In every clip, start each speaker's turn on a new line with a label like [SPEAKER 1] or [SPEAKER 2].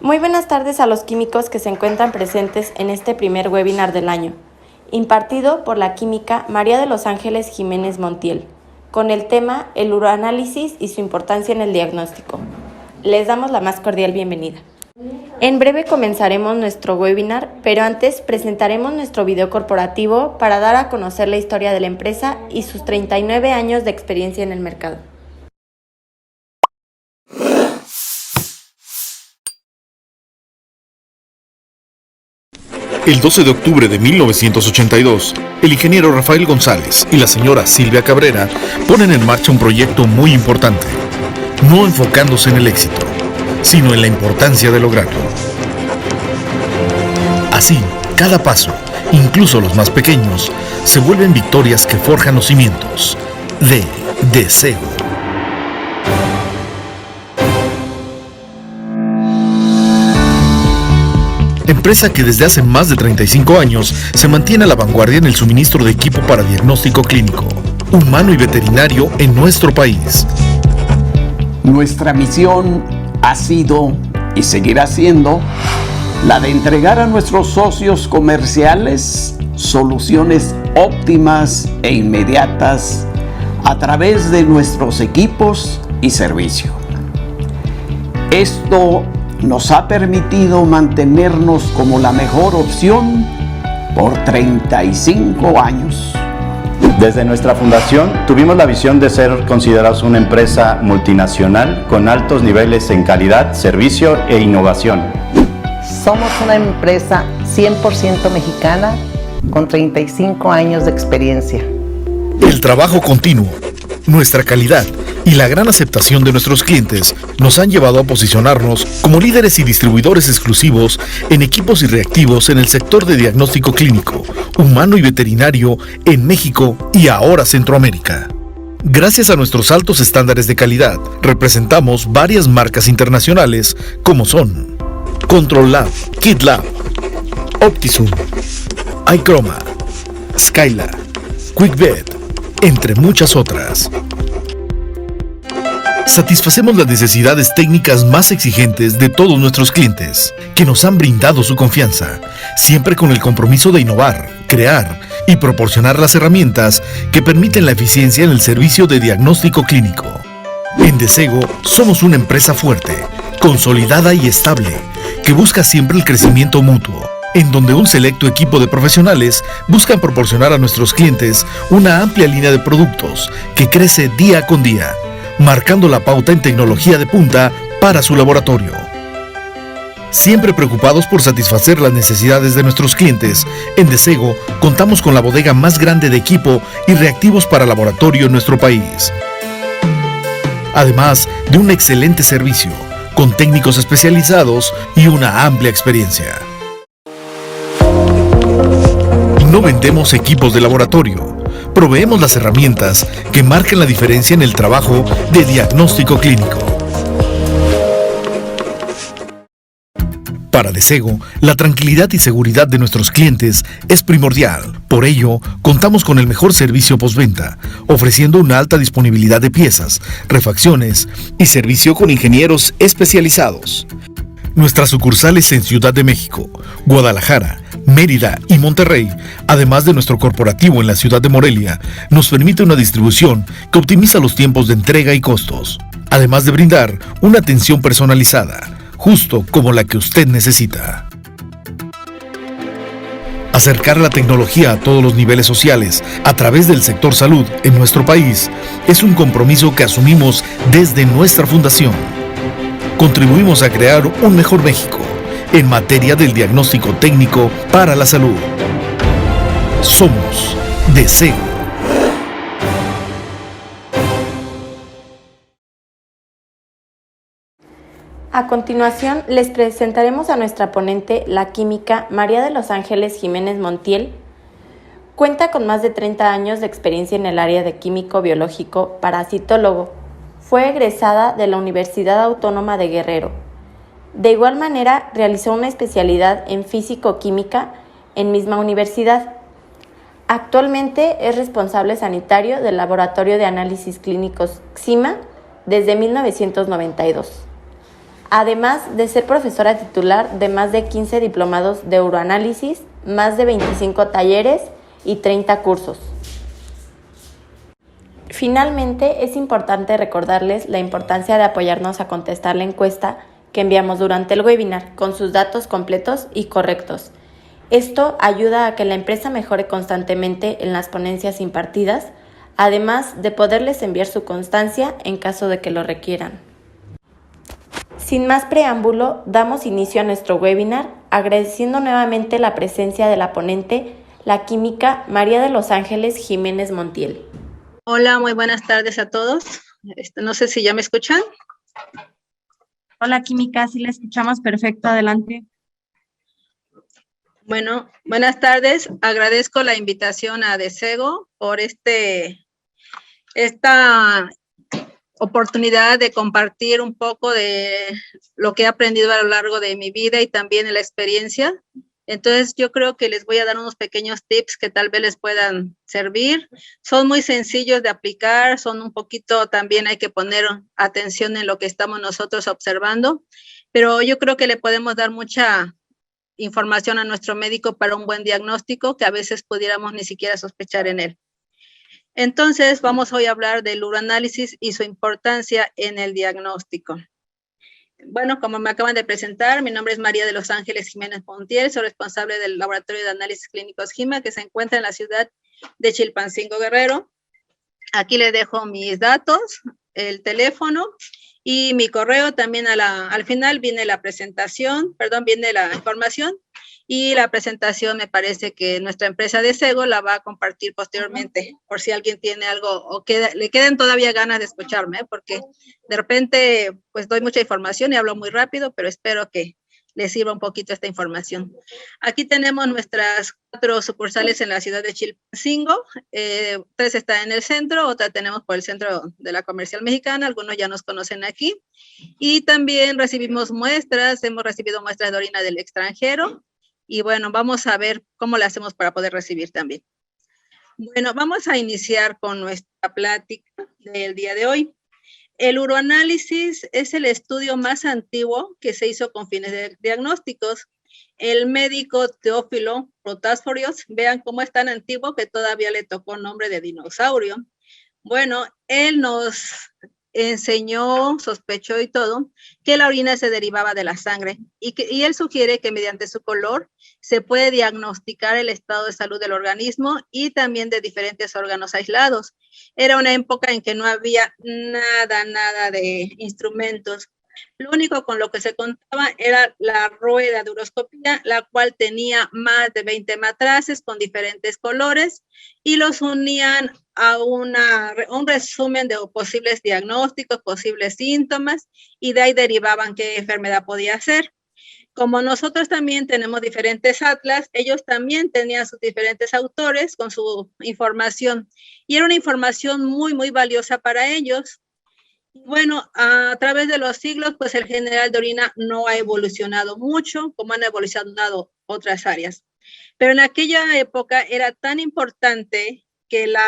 [SPEAKER 1] Muy buenas tardes a los químicos que se encuentran presentes en este primer webinar del año, impartido por la química María de los Ángeles Jiménez Montiel, con el tema el uroanálisis y su importancia en el diagnóstico. Les damos la más cordial bienvenida. En breve comenzaremos nuestro webinar, pero antes presentaremos nuestro video corporativo para dar a conocer la historia de la empresa y sus 39 años de experiencia en el mercado.
[SPEAKER 2] El 12 de octubre de 1982, el ingeniero Rafael González y la señora Silvia Cabrera ponen en marcha un proyecto muy importante, no enfocándose en el éxito, sino en la importancia de lograrlo. Así, cada paso, incluso los más pequeños, se vuelven victorias que forjan los cimientos de Desego. Empresa que desde hace más de 35 años se mantiene a la vanguardia en el suministro de equipo para diagnóstico clínico, humano y veterinario en nuestro país.
[SPEAKER 3] Nuestra misión ha sido y seguirá siendo la de entregar a nuestros socios comerciales soluciones óptimas e inmediatas a través de nuestros equipos y servicio. Esto nos ha permitido mantenernos como la mejor opción por 35 años.
[SPEAKER 4] Desde nuestra fundación tuvimos la visión de ser considerados una empresa multinacional con altos niveles en calidad, servicio e innovación.
[SPEAKER 5] Somos una empresa 100% mexicana con 35 años de experiencia.
[SPEAKER 2] El trabajo continuo, nuestra calidad y la gran aceptación de nuestros clientes nos han llevado a posicionarnos como líderes y distribuidores exclusivos en equipos y reactivos en el sector de diagnóstico clínico, humano y veterinario en México y ahora Centroamérica. Gracias a nuestros altos estándares de calidad, representamos varias marcas internacionales como son Control Lab, Kit Lab, Optisum, iChroma, Skyla, QuickVet, entre muchas otras. Satisfacemos las necesidades técnicas más exigentes de todos nuestros clientes, que nos han brindado su confianza, siempre con el compromiso de innovar, crear y proporcionar las herramientas que permiten la eficiencia en el servicio de diagnóstico clínico. En Desego somos una empresa fuerte, consolidada y estable, que busca siempre el crecimiento mutuo, en donde un selecto equipo de profesionales buscan proporcionar a nuestros clientes una amplia línea de productos que crece día con día, marcando la pauta en tecnología de punta para su laboratorio. Siempre preocupados por satisfacer las necesidades de nuestros clientes, en Desego contamos con la bodega más grande de equipo y reactivos para laboratorio en nuestro país. Además de un excelente servicio, con técnicos especializados y una amplia experiencia. No vendemos equipos de laboratorio. Proveemos las herramientas que marcan la diferencia en el trabajo de diagnóstico clínico. Para Desego, la tranquilidad y seguridad de nuestros clientes es primordial. Por ello, contamos con el mejor servicio postventa, ofreciendo una alta disponibilidad de piezas, refacciones y servicio con ingenieros especializados. Nuestras sucursales en Ciudad de México, Guadalajara, Mérida y Monterrey, además de nuestro corporativo en la ciudad de Morelia, nos permite una distribución que optimiza los tiempos de entrega y costos, además de brindar una atención personalizada, justo como la que usted necesita. Acercar la tecnología a todos los niveles sociales a través del sector salud en nuestro país es un compromiso que asumimos desde nuestra fundación. Contribuimos a crear un mejor México en materia del diagnóstico técnico para la salud. Somos Desego.
[SPEAKER 1] A continuación, les presentaremos a nuestra ponente, la química María de los Ángeles Jiménez Montiel. Cuenta con más de 30 años de experiencia en el área de químico biológico parasitólogo. Fue egresada de la Universidad Autónoma de Guerrero. De igual manera, realizó una especialidad en físico-química en misma universidad. Actualmente es responsable sanitario del Laboratorio de Análisis Clínicos XIMA desde 1992. además de ser profesora titular de más de 15 diplomados de uroanálisis, más de 25 talleres y 30 cursos. Finalmente, es importante recordarles la importancia de apoyarnos a contestar la encuesta que enviamos durante el webinar con sus datos completos y correctos. Esto ayuda a que la empresa mejore constantemente en las ponencias impartidas, además de poderles enviar su constancia en caso de que lo requieran. Sin más preámbulo, damos inicio a nuestro webinar agradeciendo nuevamente la presencia de la ponente, la química María de los Ángeles Jiménez Montiel.
[SPEAKER 6] Hola, muy buenas tardes a todos. No sé si ya me escuchan.
[SPEAKER 1] Hola química, sí la escuchamos perfecto, adelante.
[SPEAKER 6] Bueno, buenas tardes. Agradezco la invitación a DESEGO por esta oportunidad de compartir un poco de lo que he aprendido a lo largo de mi vida y también en la experiencia. Entonces, yo creo que les voy a dar unos pequeños tips que tal vez les puedan servir. Son muy sencillos de aplicar, son un poquito, también hay que poner atención en lo que estamos nosotros observando, pero yo creo que le podemos dar mucha información a nuestro médico para un buen diagnóstico que a veces pudiéramos ni siquiera sospechar en él. Entonces, vamos hoy a hablar del uroanálisis y su importancia en el diagnóstico. Bueno, como me acaban de presentar, mi nombre es María de los Ángeles Jiménez Montiel, soy responsable del Laboratorio de Análisis Clínicos GIMA, que se encuentra en la ciudad de Chilpancingo, Guerrero. Aquí les dejo mis datos, el teléfono y mi correo. También al final viene la presentación, viene la información, y la presentación me parece que nuestra empresa DESEGO la va a compartir posteriormente, por si alguien tiene algo o le queden todavía ganas de escucharme, porque de repente pues doy mucha información y hablo muy rápido, pero espero que les sirva un poquito esta información. Aquí tenemos nuestras 4 sucursales en la ciudad de Chilpancingo. 3 están en el centro, otra tenemos por el centro de la Comercial Mexicana, algunos ya nos conocen aquí. Y también recibimos muestras, hemos recibido muestras de orina del extranjero. Y bueno, vamos a ver cómo le hacemos para poder recibir también. Bueno, vamos a iniciar con nuestra plática del día de hoy. El uroanálisis es el estudio más antiguo que se hizo con fines de diagnósticos. El médico Teófilo Protásforios, vean cómo es tan antiguo que todavía le tocó nombre de dinosaurio. Bueno, él nos enseñó, sospechó y todo, que la orina se derivaba de la sangre y él sugiere que mediante su color se puede diagnosticar el estado de salud del organismo y también de diferentes órganos aislados. Era una época en que no había nada de instrumentos. Lo único con lo que se contaba era la rueda de uroscopía, la cual tenía más de 20 matraces con diferentes colores y los unían a un resumen de posibles diagnósticos, posibles síntomas, y de ahí derivaban qué enfermedad podía ser. Como nosotros también tenemos diferentes atlas, ellos también tenían sus diferentes autores con su información, y era una información muy valiosa para ellos. Bueno, a través de los siglos, pues el general de orina no ha evolucionado mucho, como han evolucionado otras áreas. Pero en aquella época era tan importante que la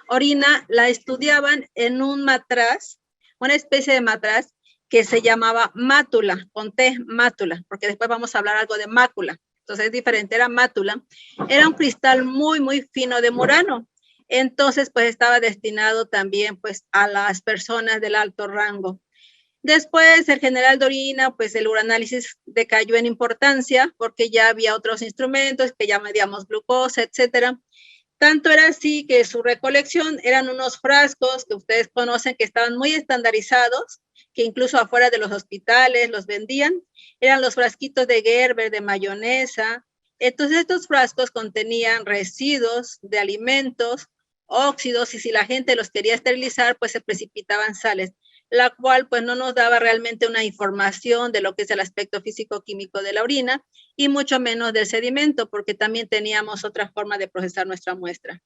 [SPEAKER 6] orina la estudiaban en un matraz, una especie de matraz que se llamaba mátula, con T, mátula, porque después vamos a hablar algo de mácula. Entonces es diferente, era mátula. Era un cristal muy fino de Murano. Entonces, pues estaba destinado también pues a las personas del alto rango. Después, el general de orina, pues el uroanálisis decayó en importancia porque ya había otros instrumentos que ya medíamos glucosa, etcétera. Tanto era así que su recolección eran unos frascos que ustedes conocen que estaban muy estandarizados, que incluso afuera de los hospitales los vendían. Eran los frasquitos de Gerber, de mayonesa. Entonces, estos frascos contenían residuos de alimentos, óxidos, y si la gente los quería esterilizar, pues se precipitaban sales, la cual pues no nos daba realmente una información de lo que es el aspecto físico-químico de la orina y mucho menos del sedimento, porque también teníamos otra forma de procesar nuestra muestra.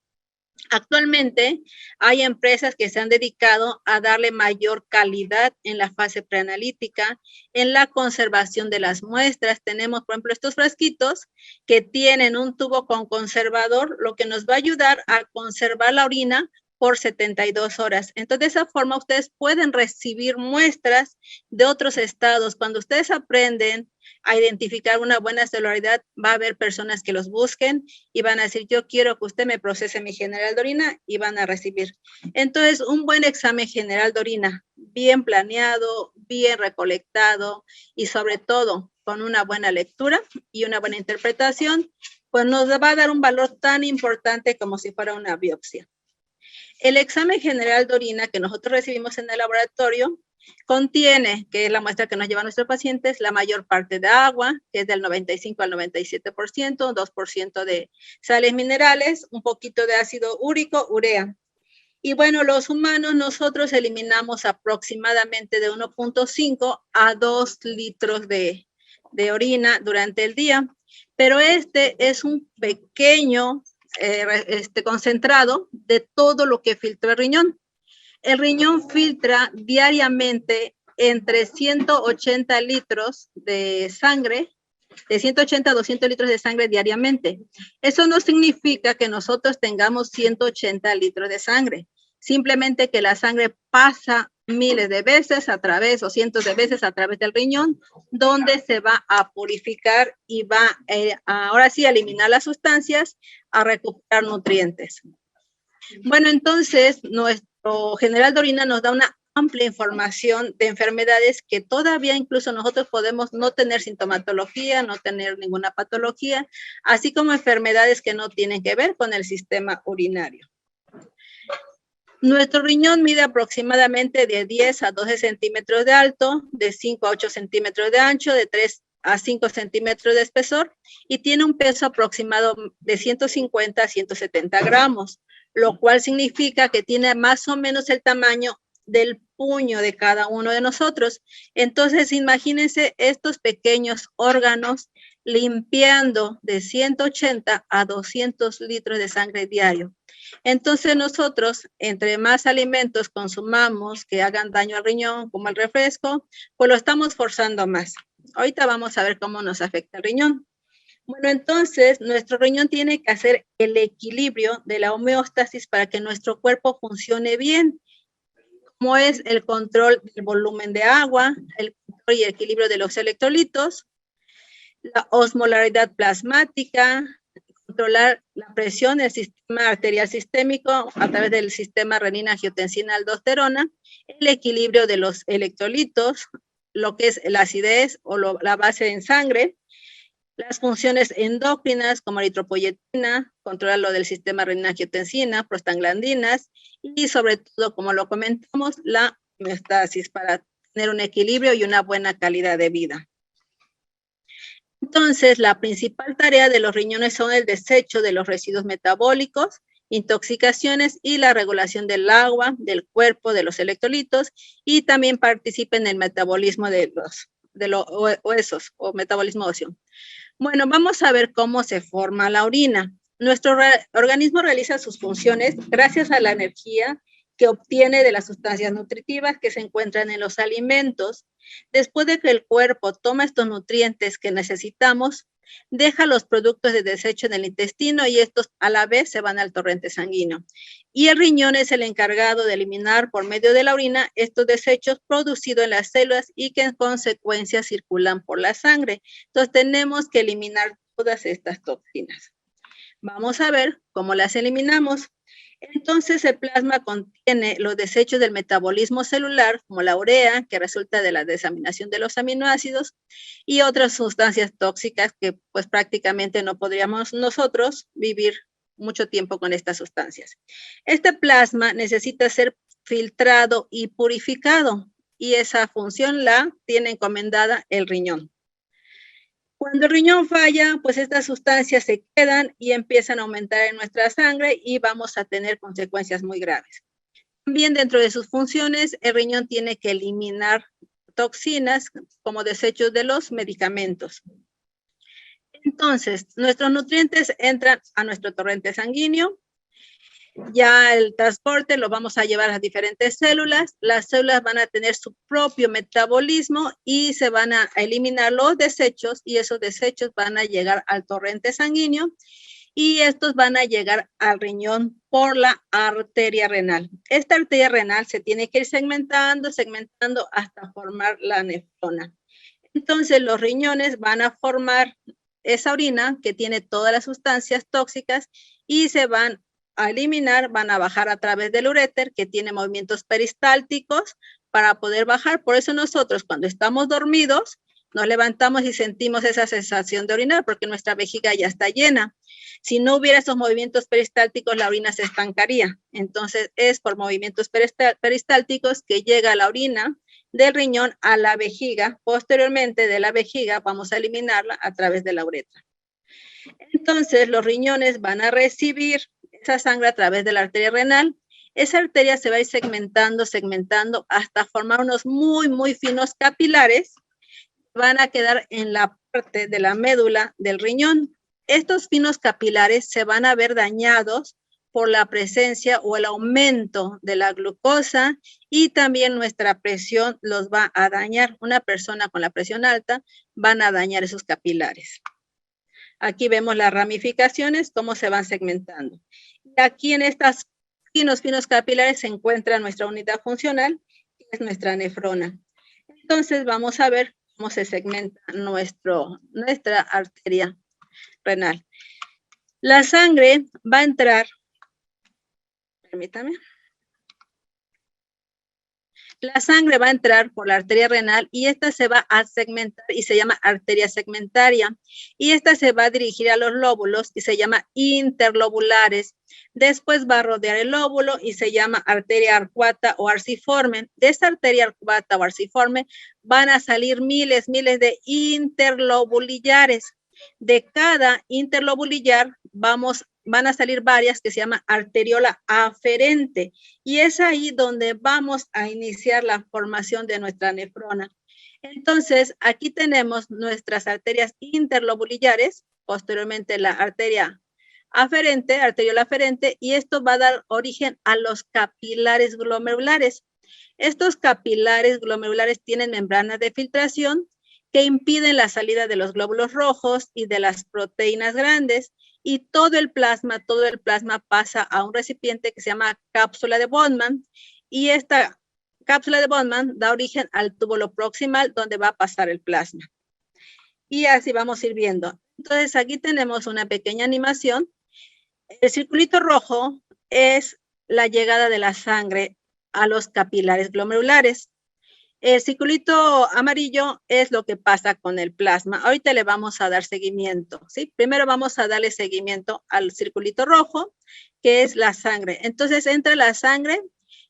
[SPEAKER 6] Actualmente hay empresas que se han dedicado a darle mayor calidad en la fase preanalítica, en la conservación de las muestras. Tenemos, por ejemplo, estos frasquitos que tienen un tubo con conservador, lo que nos va a ayudar a conservar la orina por 72 horas. Entonces, de esa forma, ustedes pueden recibir muestras de otros estados. Cuando ustedes aprenden a identificar una buena celularidad, va a haber personas que los busquen y van a decir, yo quiero que usted me procese mi general de orina, y van a recibir. Entonces, un buen examen general de orina, bien planeado, bien recolectado y sobre todo con una buena lectura y una buena interpretación, pues nos va a dar un valor tan importante como si fuera una biopsia. El examen general de orina que nosotros recibimos en el laboratorio contiene, que es la muestra que nos llevan nuestros pacientes, la mayor parte de agua, que es del 95 al 97%, 2% de sales minerales, un poquito de ácido úrico, urea. Y bueno, los humanos nosotros eliminamos aproximadamente de 1.5 a 2 litros de orina durante el día, pero este es un pequeño concentrado de todo lo que filtra el riñón. El riñón filtra diariamente entre 180 litros de sangre, de 180 a 200 litros de sangre diariamente. Eso no significa que nosotros tengamos 180 litros de sangre, simplemente que la sangre pasa miles de veces a través o cientos de veces a través del riñón, donde se va a purificar y va ahora sí a eliminar las sustancias, a recuperar nutrientes. Bueno, entonces nuestro general de orina nos da una amplia información de enfermedades que todavía incluso nosotros podemos no tener sintomatología, no tener ninguna patología, así como enfermedades que no tienen que ver con el sistema urinario. Nuestro riñón mide aproximadamente de 10 a 12 centímetros de alto, de 5 a 8 centímetros de ancho, de 3 a 5 centímetros de espesor y tiene un peso aproximado de 150 a 170 gramos, lo cual significa que tiene más o menos el tamaño del puño de cada uno de nosotros. Entonces, imagínense estos pequeños órganos limpiando de 180 a 200 litros de sangre diario. Entonces nosotros, entre más alimentos consumamos que hagan daño al riñón, como el refresco, pues lo estamos forzando más. Ahorita vamos a ver cómo nos afecta el riñón. Bueno, entonces nuestro riñón tiene que hacer el equilibrio de la homeostasis para que nuestro cuerpo funcione bien, como es el control del volumen de agua, el control y el equilibrio de los electrolitos, la osmolaridad plasmática, controlar la presión del sistema arterial sistémico a través del sistema renina-angiotensina-aldosterona, el equilibrio de los electrolitos, lo que es la acidez o la base en sangre, las funciones endocrinas como la eritropoyetina, controlar lo del sistema renina-angiotensina, prostaglandinas y sobre todo, como lo comentamos, la homeostasis para tener un equilibrio y una buena calidad de vida. Entonces, la principal tarea de los riñones son el desecho de los residuos metabólicos, intoxicaciones y la regulación del agua, del cuerpo, de los electrolitos y también participa en el metabolismo de los huesos o metabolismo óseo. Bueno, vamos a ver cómo se forma la orina. Nuestro organismo realiza sus funciones gracias a la energía que obtiene de las sustancias nutritivas que se encuentran en los alimentos. Después de que el cuerpo toma estos nutrientes que necesitamos, deja los productos de desecho en el intestino y estos a la vez se van al torrente sanguíneo. Y el riñón es el encargado de eliminar por medio de la orina estos desechos producidos en las células y que en consecuencia circulan por la sangre. Entonces tenemos que eliminar todas estas toxinas. Vamos a ver cómo las eliminamos. Entonces, el plasma contiene los desechos del metabolismo celular, como la urea, que resulta de la desaminación de los aminoácidos, y otras sustancias tóxicas que pues prácticamente no podríamos nosotros vivir mucho tiempo con estas sustancias. Este plasma necesita ser filtrado y purificado, y esa función la tiene encomendada el riñón. Cuando el riñón falla, pues estas sustancias se quedan y empiezan a aumentar en nuestra sangre y vamos a tener consecuencias muy graves. También dentro de sus funciones, el riñón tiene que eliminar toxinas como desechos de los medicamentos. Entonces, nuestros nutrientes entran a nuestro torrente sanguíneo. Ya el transporte lo vamos a llevar a diferentes células. Las células van a tener su propio metabolismo y se van a eliminar los desechos y esos desechos van a llegar al torrente sanguíneo y estos van a llegar al riñón por la arteria renal. Esta arteria renal se tiene que ir segmentando hasta formar la nefrona. Entonces los riñones van a formar esa orina que tiene todas las sustancias tóxicas y se van a eliminar, van a bajar a través del uréter que tiene movimientos peristálticos para poder bajar. Por eso nosotros cuando estamos dormidos nos levantamos y sentimos esa sensación de orinar porque nuestra vejiga ya está llena. Si no hubiera esos movimientos peristálticos, la orina se estancaría. Entonces es por movimientos peristálticos que llega la orina del riñón a la vejiga. Posteriormente de la vejiga vamos a eliminarla a través de la uretra. Entonces los riñones van a recibir esa sangre a través de la arteria renal. Esa arteria se va a ir segmentando hasta formar unos muy finos capilares. Van a quedar en la parte de la médula del riñón. Estos finos capilares se van a ver dañados por la presencia o el aumento de la glucosa y también nuestra presión los va a dañar. Una persona con la presión alta van a dañar esos capilares. Aquí vemos las ramificaciones, cómo se van segmentando. Y aquí en estos finos capilares se encuentra nuestra unidad funcional, que es nuestra nefrona. Entonces vamos a ver cómo se segmenta nuestra arteria renal. La sangre va a entrar, permítame. La sangre va a entrar por la arteria renal y esta se va a segmentar y se llama arteria segmentaria. Y esta se va a dirigir a los lóbulos y se llama interlobulares. Después va a rodear el lóbulo y se llama arteria arcuata o arciforme. De esta arteria arcuata o arciforme van a salir miles de interlobulillares. De cada interlobulillar van a salir varias que se llama arteriola aferente y es ahí donde vamos a iniciar la formación de nuestra nefrona. Entonces, aquí tenemos nuestras arterias interlobulillares, posteriormente la arteria aferente, arteriola aferente, y esto va a dar origen a los capilares glomerulares. Estos capilares glomerulares tienen membranas de filtración que impiden la salida de los glóbulos rojos y de las proteínas grandes, y todo el plasma pasa a un recipiente que se llama cápsula de Bowman, y esta cápsula de Bowman da origen al túbulo proximal donde va a pasar el plasma. Y así vamos a ir viendo. Entonces aquí tenemos una pequeña animación. El circulito rojo es la llegada de la sangre a los capilares glomerulares. El circulito amarillo es lo que pasa con el plasma. Ahorita le vamos a dar seguimiento, ¿sí? Primero vamos a darle seguimiento al circulito rojo, que es la sangre. Entonces entra la sangre,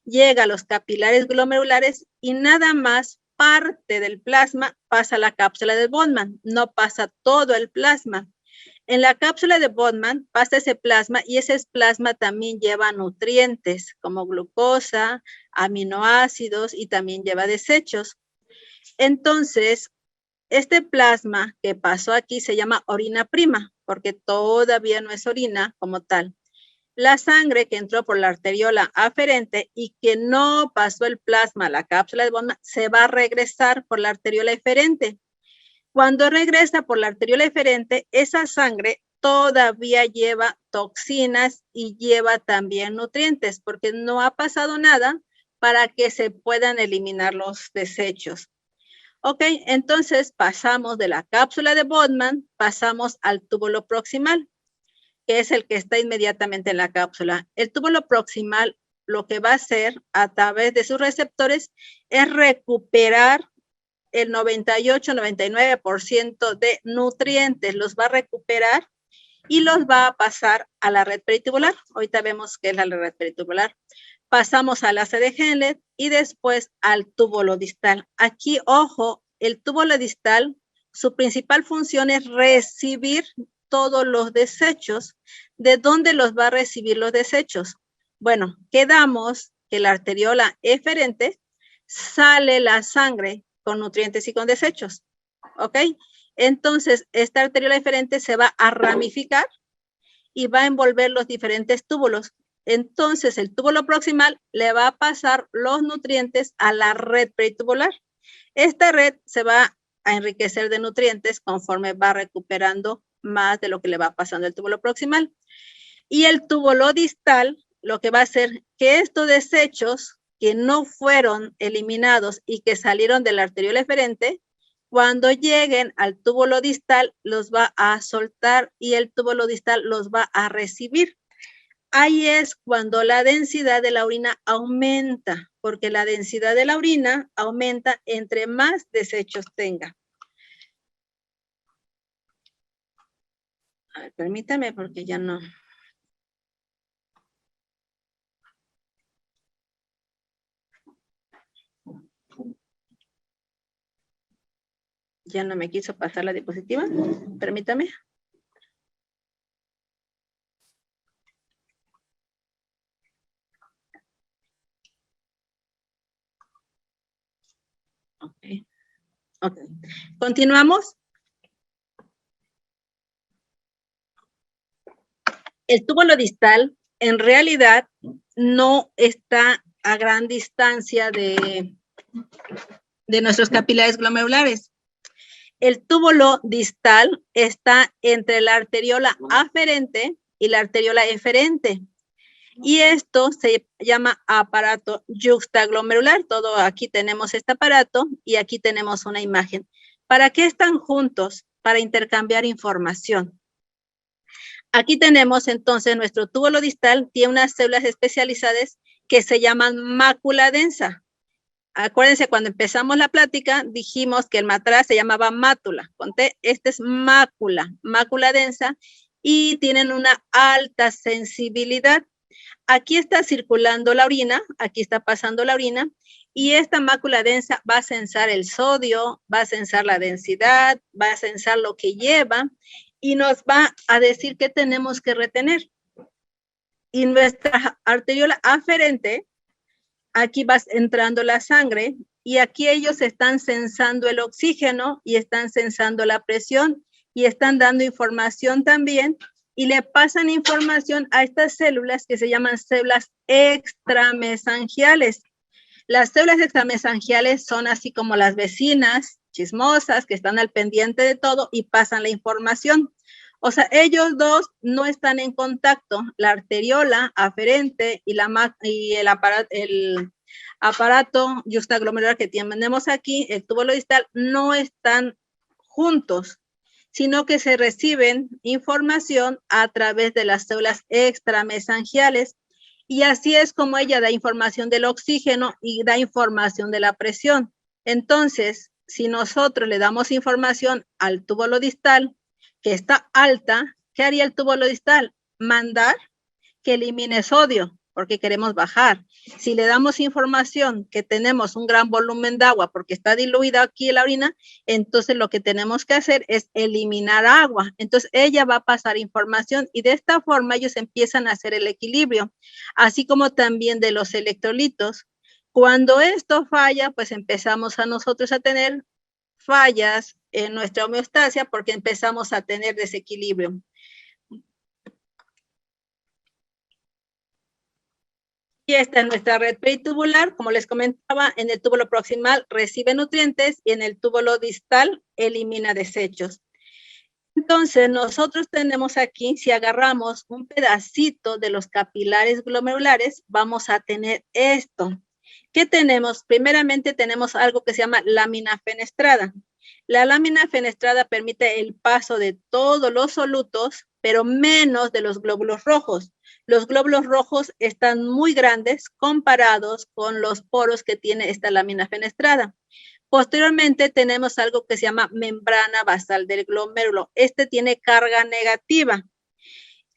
[SPEAKER 6] llega a los capilares glomerulares y nada más parte del plasma pasa a la cápsula de Bowman, no pasa todo el plasma. En la cápsula de Bowman pasa ese plasma y ese plasma también lleva nutrientes como glucosa, aminoácidos y también lleva desechos. Entonces, este plasma que pasó aquí se llama orina prima porque todavía no es orina como tal. La sangre que entró por la arteriola aferente y que no pasó el plasma a la cápsula de Bowman se va a regresar por la arteriola eferente. Cuando regresa por la arteriola eferente, esa sangre todavía lleva toxinas y lleva también nutrientes, porque no ha pasado nada para que se puedan eliminar los desechos. Ok, entonces pasamos de la cápsula de Bowman, pasamos al túbulo proximal, que es el que está inmediatamente en la cápsula. El túbulo proximal lo que va a hacer a través de sus receptores es recuperar el 98-99% de nutrientes, los va a recuperar y los va a pasar a la red peritubular. Ahorita vemos qué es la red peritubular. Pasamos al ACE de Henle y después al túbulo distal. Aquí, ojo, el túbulo distal, su principal función es recibir todos los desechos. ¿De dónde los va a recibir los desechos? Bueno, quedamos que la arteriola eferente sale la sangre con nutrientes y con desechos, ¿ok? Entonces, esta arteriola eferente se va a ramificar y va a envolver los diferentes túbulos. Entonces, el túbulo proximal le va a pasar los nutrientes a la red peritubular. Esta red se va a enriquecer de nutrientes conforme va recuperando más de lo que le va pasando al túbulo proximal. Y el túbulo distal, lo que va a hacer que estos desechos que no fueron eliminados y que salieron de la arteriola eferente, cuando lleguen al túbulo distal, los va a soltar y el túbulo distal los va a recibir. Ahí es cuando la densidad de la orina aumenta, porque la densidad de la orina aumenta entre más desechos tenga. A ver, permítame porque ya no. Ya no me quiso pasar la diapositiva. Permítame. Ok. Continuamos. El túbulo distal en realidad no está a gran distancia de nuestros capilares glomerulares. El túbulo distal está entre la arteriola aferente y la arteriola eferente. Y esto se llama aparato yuxtaglomerular. Todo aquí tenemos este aparato y aquí tenemos una imagen. ¿Para qué están juntos? Para intercambiar información. Aquí tenemos entonces nuestro túbulo distal, tiene unas células especializadas que se llaman mácula densa. Acuérdense, cuando empezamos la plática, dijimos que el matraz se llamaba mátula. Conté, este es mácula densa, y tienen una alta sensibilidad. Aquí está circulando la orina, aquí está pasando la orina, y esta mácula densa va a censar el sodio, va a censar la densidad, va a censar lo que lleva, y nos va a decir qué tenemos que retener. Y nuestra arteriola aferente, aquí va entrando la sangre, y aquí ellos están censando el oxígeno, y están censando la presión, y están dando información también, y le pasan información a estas células que se llaman células extramesangiales. Las células extramesangiales son así como las vecinas chismosas que están al pendiente de todo y pasan la información. O sea, ellos dos no están en contacto. La arteriola aferente y el aparato yuxtaglomerular que tenemos aquí, el túbulo distal, no están juntos, sino que se reciben información a través de las células extramesangiales, y así es como ella da información del oxígeno y da información de la presión. Entonces, si nosotros le damos información al túbulo distal que está alta, ¿qué haría el túbulo distal? Mandar que elimine sodio, porque queremos bajar. Si le damos información que tenemos un gran volumen de agua porque está diluida aquí la orina, entonces lo que tenemos que hacer es eliminar agua. Entonces ella va a pasar información y de esta forma ellos empiezan a hacer el equilibrio, así como también de los electrolitos. Cuando esto falla, pues empezamos a nosotros a tener fallas en nuestra homeostasia porque empezamos a tener desequilibrio. Y esta es nuestra red peritubular. Como les comentaba, en el túbulo proximal recibe nutrientes y en el túbulo distal elimina desechos. Entonces, nosotros tenemos aquí, si agarramos un pedacito de los capilares glomerulares, vamos a tener esto. ¿Qué tenemos? Primeramente tenemos algo que se llama lámina fenestrada. La lámina fenestrada permite el paso de todos los solutos, pero menos de los glóbulos rojos. Los glóbulos rojos están muy grandes comparados con los poros que tiene esta lámina fenestrada. Posteriormente tenemos algo que se llama membrana basal del glomérulo. Este tiene carga negativa.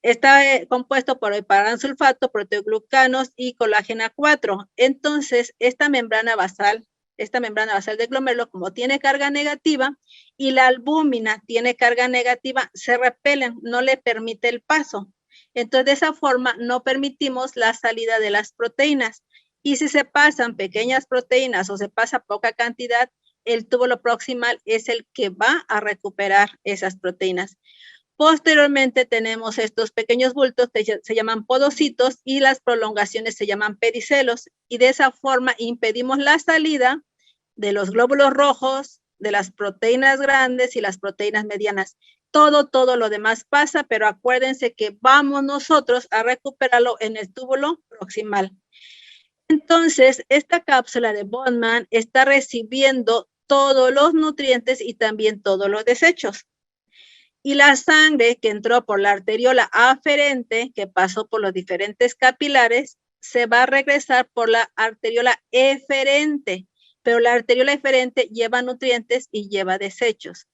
[SPEAKER 6] Está compuesto por heparansulfato, proteoglucanos y colágeno 4. Entonces, esta membrana basal del glomérulo, como tiene carga negativa y la albúmina tiene carga negativa, se repelen, no le permite el paso. Entonces, de esa forma, no permitimos la salida de las proteínas. Y si se pasan pequeñas proteínas o se pasa poca cantidad, el túbulo proximal es el que va a recuperar esas proteínas. Posteriormente tenemos estos pequeños bultos que se llaman podocitos y las prolongaciones se llaman pedicelos. Y de esa forma impedimos la salida de los glóbulos rojos, de las proteínas grandes y las proteínas medianas. todo lo demás pasa, pero acuérdense que vamos nosotros a recuperarlo en el túbulo proximal. Entonces, esta cápsula de Bowman está recibiendo todos los nutrientes y también todos los desechos. Y la sangre que entró por la arteriola aferente, que pasó por los diferentes capilares, se va a regresar por la arteriola eferente, pero la arteriola eferente lleva nutrientes y lleva desechos.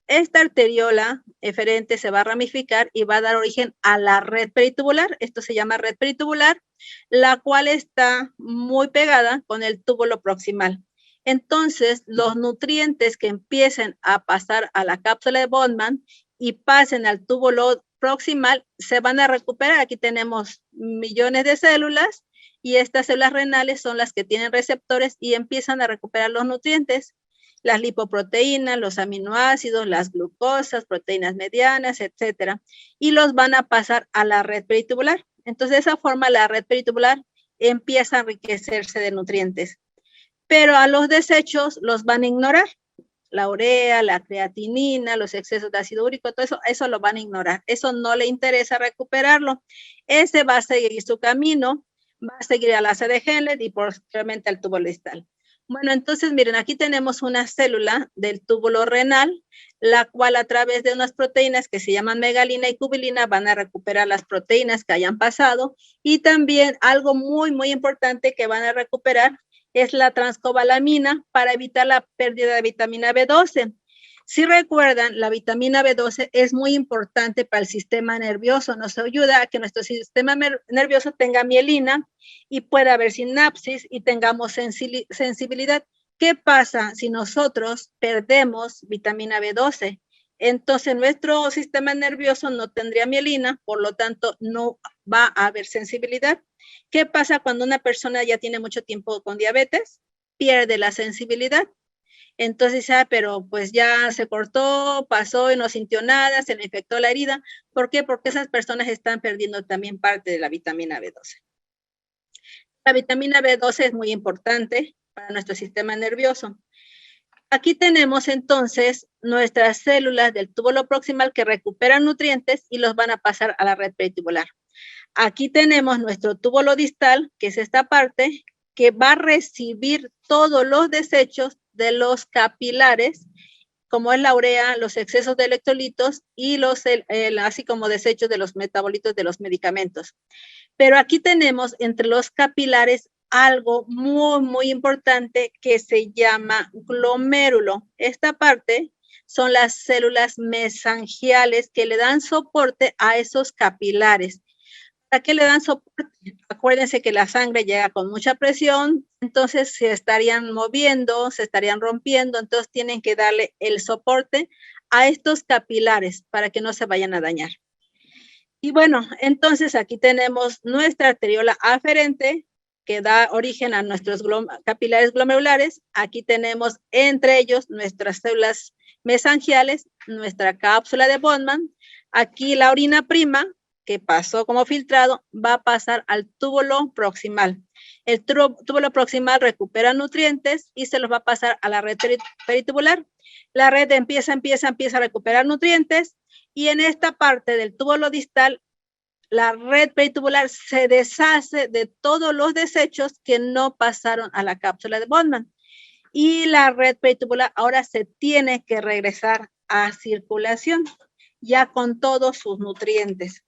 [SPEAKER 6] Esta arteriola eferente se va a ramificar y va a dar origen a la red peritubular. Esto se llama red peritubular, la cual está muy pegada con el túbulo proximal. Entonces, los nutrientes que empiecen a pasar a la cápsula de Bowman y pasen al túbulo proximal se van a recuperar. Aquí tenemos millones de células y estas células renales son las que tienen receptores y empiezan a recuperar los nutrientes. Las lipoproteínas, los aminoácidos, las glucosas, proteínas medianas, etcétera, y los van a pasar a la red peritubular. Entonces, de esa forma, la red peritubular empieza a enriquecerse de nutrientes. Pero a los desechos los van a ignorar. La urea, la creatinina, los excesos de ácido úrico, todo eso lo van a ignorar. Eso no le interesa recuperarlo. Ese va a seguir su camino, va a seguir al asa de Henle y posteriormente al túbulo distal. Bueno, entonces miren, aquí tenemos una célula del túbulo renal, la cual a través de unas proteínas que se llaman megalina y cubilina van a recuperar las proteínas que hayan pasado y también algo muy importante que van a recuperar es la transcobalamina para evitar la pérdida de vitamina B12. Si recuerdan, la vitamina B12 es muy importante para el sistema nervioso, nos ayuda a que nuestro sistema nervioso tenga mielina y pueda haber sinapsis y tengamos sensibilidad. ¿Qué pasa si nosotros perdemos vitamina B12? Entonces nuestro sistema nervioso no tendría mielina, por lo tanto no va a haber sensibilidad. ¿Qué pasa cuando una persona ya tiene mucho tiempo con diabetes? Pierde la sensibilidad. Entonces, pero pues ya se cortó, pasó y no sintió nada, se le infectó la herida. ¿Por qué? Porque esas personas están perdiendo también parte de la vitamina B12. La vitamina B12 es muy importante para nuestro sistema nervioso. Aquí tenemos entonces nuestras células del túbulo proximal que recuperan nutrientes y los van a pasar a la red peritubular. Aquí tenemos nuestro túbulo distal, que es esta parte, que va a recibir todos los desechos de los capilares, como es la urea, los excesos de electrolitos y así como desechos de los metabolitos de los medicamentos. Pero aquí tenemos entre los capilares algo muy importante que se llama glomérulo. Esta parte son las células mesangiales que le dan soporte a esos capilares. ¿Para qué le dan soporte? Acuérdense que la sangre llega con mucha presión, entonces se estarían moviendo, se estarían rompiendo, entonces tienen que darle el soporte a estos capilares para que no se vayan a dañar. Y bueno, entonces aquí tenemos nuestra arteriola aferente que da origen a nuestros capilares glomerulares. Aquí tenemos entre ellos nuestras células mesangiales, nuestra cápsula de Bowman. Aquí la orina prima, que pasó como filtrado, va a pasar al túbulo proximal. El túbulo proximal recupera nutrientes y se los va a pasar a la red peritubular. La red empieza a recuperar nutrientes y en esta parte del túbulo distal, la red peritubular se deshace de todos los desechos que no pasaron a la cápsula de Bowman. Y la red peritubular ahora se tiene que regresar a circulación, ya con todos sus nutrientes.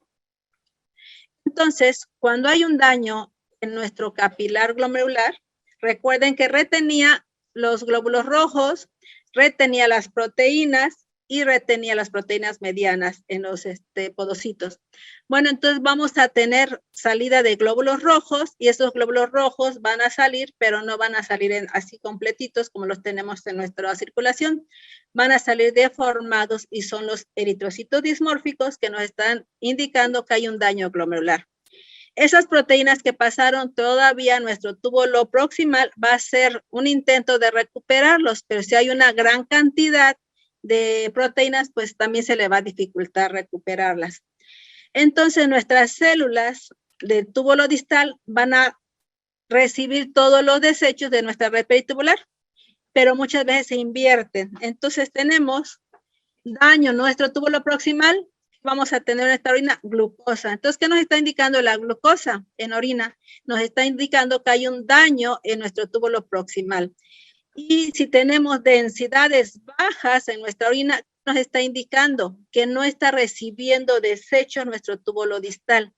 [SPEAKER 6] Entonces, cuando hay un daño en nuestro capilar glomerular, recuerden que retenía los glóbulos rojos, retenía las proteínas y retenía las proteínas medianas en los podocitos. Bueno, entonces vamos a tener salida de glóbulos rojos y esos glóbulos rojos van a salir, pero no van a salir así completitos como los tenemos en nuestra circulación. Van a salir deformados y son los eritrocitos dismórficos que nos están indicando que hay un daño glomerular. Esas proteínas que pasaron todavía a nuestro túbulo proximal va a ser un intento de recuperarlos, pero si hay una gran cantidad de proteínas, pues también se le va a dificultar recuperarlas. Entonces, nuestras células del túbulo distal van a recibir todos los desechos de nuestra red peritubular, pero muchas veces se invierten. Entonces, tenemos daño nuestro túbulo proximal, vamos a tener en esta orina glucosa. Entonces, ¿qué nos está indicando la glucosa en orina? Nos está indicando que hay un daño en nuestro túbulo proximal. Y si tenemos densidades bajas en nuestra orina, nos está indicando que no está recibiendo desecho nuestro túbulo distal.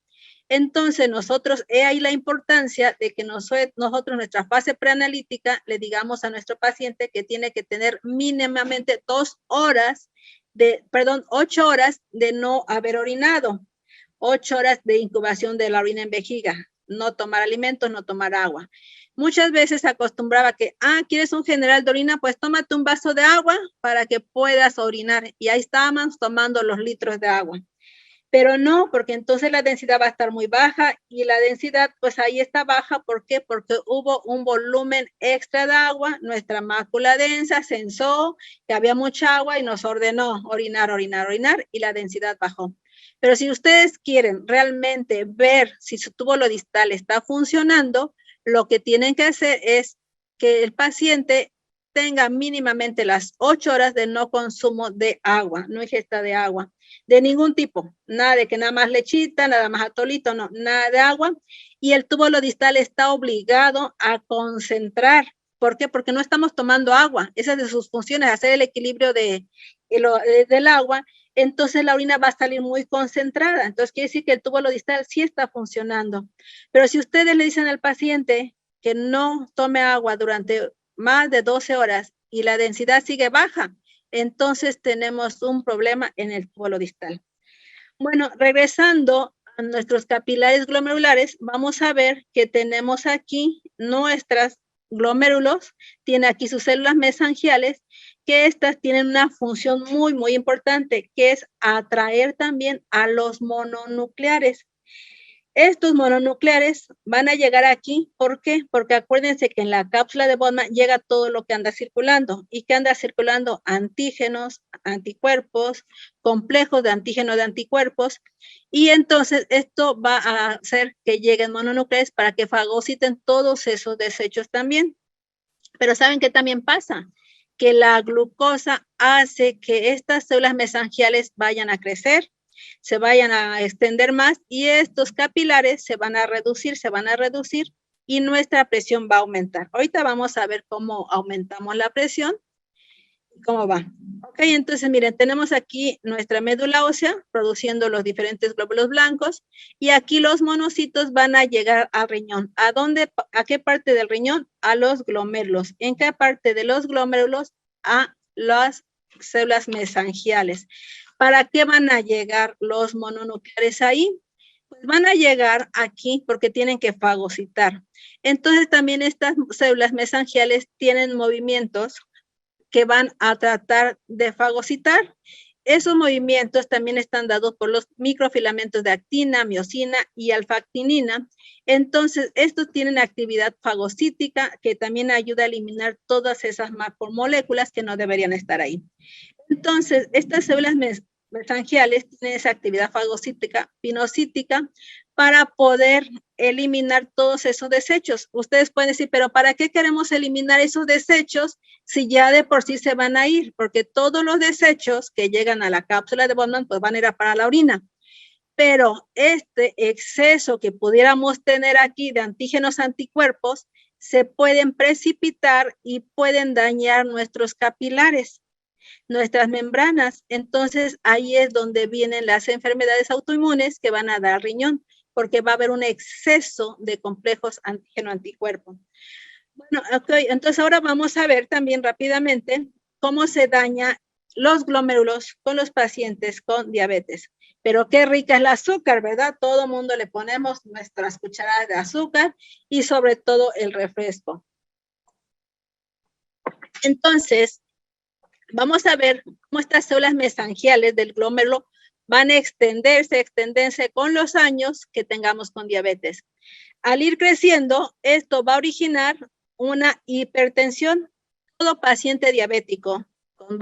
[SPEAKER 6] Entonces, nosotros, he ahí la importancia de que nosotros, nuestra fase preanalítica, le digamos a nuestro paciente que tiene que tener mínimamente 8 horas de no haber orinado, 8 horas de incubación de la orina en vejiga, no tomar alimentos, no tomar agua. Muchas veces acostumbraba que, ¿quieres un general de orina? Pues tómate un vaso de agua para que puedas orinar. Y ahí estábamos tomando los litros de agua. Pero no, porque entonces la densidad va a estar muy baja y la densidad, pues ahí está baja. ¿Por qué? Porque hubo un volumen extra de agua, nuestra mácula densa sensó que había mucha agua y nos ordenó orinar y la densidad bajó. Pero si ustedes quieren realmente ver si su túbulo distal está funcionando, lo que tienen que hacer es que el paciente tenga mínimamente las 8 horas de no consumo de agua, no ingesta de agua, de ningún tipo, nada de que nada más lechita, nada más atolito, no, nada de agua. Y el túbulo distal está obligado a concentrar. ¿Por qué? Porque no estamos tomando agua. Esa es de sus funciones, hacer el equilibrio del agua. Entonces la orina va a salir muy concentrada. Entonces quiere decir que el túbulo distal sí está funcionando. Pero si ustedes le dicen al paciente que no tome agua durante más de 12 horas y la densidad sigue baja, entonces tenemos un problema en el túbulo distal. Bueno, regresando a nuestros capilares glomerulares, vamos a ver que tenemos aquí nuestras glomérulos, tiene aquí sus células mesangiales, que estas tienen una función muy, muy importante, que es atraer también a los mononucleares. Estos mononucleares van a llegar aquí, ¿por qué? Porque acuérdense que en la cápsula de Bowman llega todo lo que anda circulando. ¿Y qué anda circulando? Antígenos, anticuerpos, complejos de antígenos de anticuerpos. Y entonces esto va a hacer que lleguen mononucleares para que fagociten todos esos desechos también. Pero ¿saben qué también pasa? Que la glucosa hace que estas células mesangiales vayan a crecer, se vayan a extender más y estos capilares se van a reducir y nuestra presión va a aumentar. Ahorita vamos a ver cómo aumentamos la presión y cómo va. Ok, entonces miren, tenemos aquí nuestra médula ósea produciendo los diferentes glóbulos blancos y aquí los monocitos van a llegar al riñón. ¿A dónde? ¿A qué parte del riñón? A los glomérulos. ¿En qué parte de los glomérulos? A las células mesangiales. ¿Para qué van a llegar los mononucleares ahí? Pues van a llegar aquí porque tienen que fagocitar. Entonces también estas células mesangiales tienen movimientos que van a tratar de fagocitar. Esos movimientos también están dados por los microfilamentos de actina, miosina y alfa-actinina. Entonces, estos tienen actividad fagocítica que también ayuda a eliminar todas esas macromoléculas que no deberían estar ahí. Entonces, estas células mesangiales tienen esa actividad fagocítica, pinocítica, para poder eliminar todos esos desechos. Ustedes pueden decir, pero ¿para qué queremos eliminar esos desechos si ya de por sí se van a ir? Porque todos los desechos que llegan a la cápsula de Bowman pues van a ir a para la orina. Pero este exceso que pudiéramos tener aquí de antígenos anticuerpos se pueden precipitar y pueden dañar nuestros capilares, nuestras membranas. Entonces ahí es donde vienen las enfermedades autoinmunes que van a dar riñón, porque va a haber un exceso de complejos antígeno-anticuerpo. Bueno, okay, entonces ahora vamos a ver también rápidamente cómo se daña los glomérulos con los pacientes con diabetes. Pero qué rica es el azúcar, ¿verdad? Todo mundo le ponemos nuestras cucharadas de azúcar y sobre todo el refresco. Entonces, vamos a ver cómo estas células mesangiales del glomérulo van a extenderse con los años que tengamos con diabetes. Al ir creciendo, esto va a originar una hipertensión. Todo paciente diabético con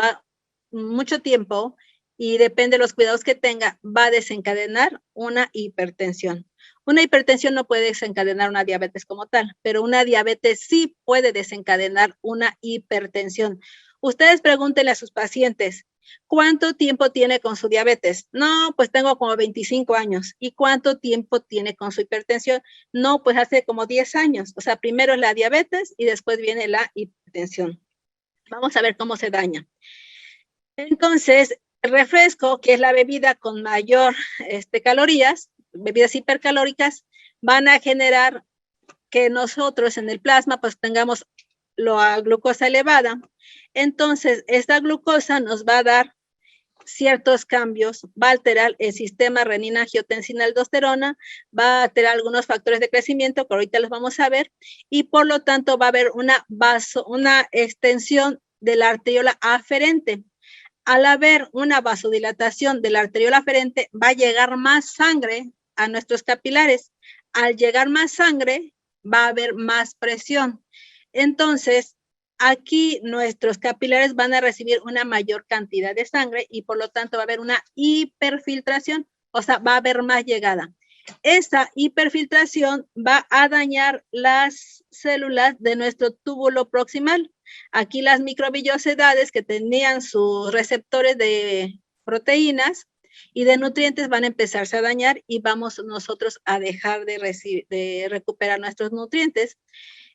[SPEAKER 6] mucho tiempo y depende de los cuidados que tenga, va a desencadenar una hipertensión. Una hipertensión no puede desencadenar una diabetes como tal, pero una diabetes sí puede desencadenar una hipertensión. Ustedes pregúntenle a sus pacientes, ¿Cuánto tiempo tiene con su diabetes? No, pues tengo como 25 años. ¿Y cuánto tiempo tiene con su hipertensión? No, pues hace como 10 años. O sea, primero es la diabetes y después viene la hipertensión. Vamos a ver cómo se daña. Entonces, el refresco, que es la bebida con mayor calorías, bebidas hipercalóricas, van a generar que nosotros en el plasma pues tengamos la glucosa elevada. Entonces, esta glucosa nos va a dar ciertos cambios, va a alterar el sistema renina-angiotensina-aldosterona, va a alterar algunos factores de crecimiento que ahorita los vamos a ver, y por lo tanto va a haber una extensión de la arteriola aferente. Al haber una vasodilatación de la arteriola aferente, va a llegar más sangre a nuestros capilares. Al llegar más sangre, va a haber más presión. Entonces, aquí nuestros capilares van a recibir una mayor cantidad de sangre y por lo tanto va a haber una hiperfiltración, o sea, va a haber más llegada. Esa hiperfiltración va a dañar las células de nuestro túbulo proximal. Aquí las microvillosidades que tenían sus receptores de proteínas y de nutrientes van a empezarse a dañar y vamos nosotros a dejar de recuperar nuestros nutrientes.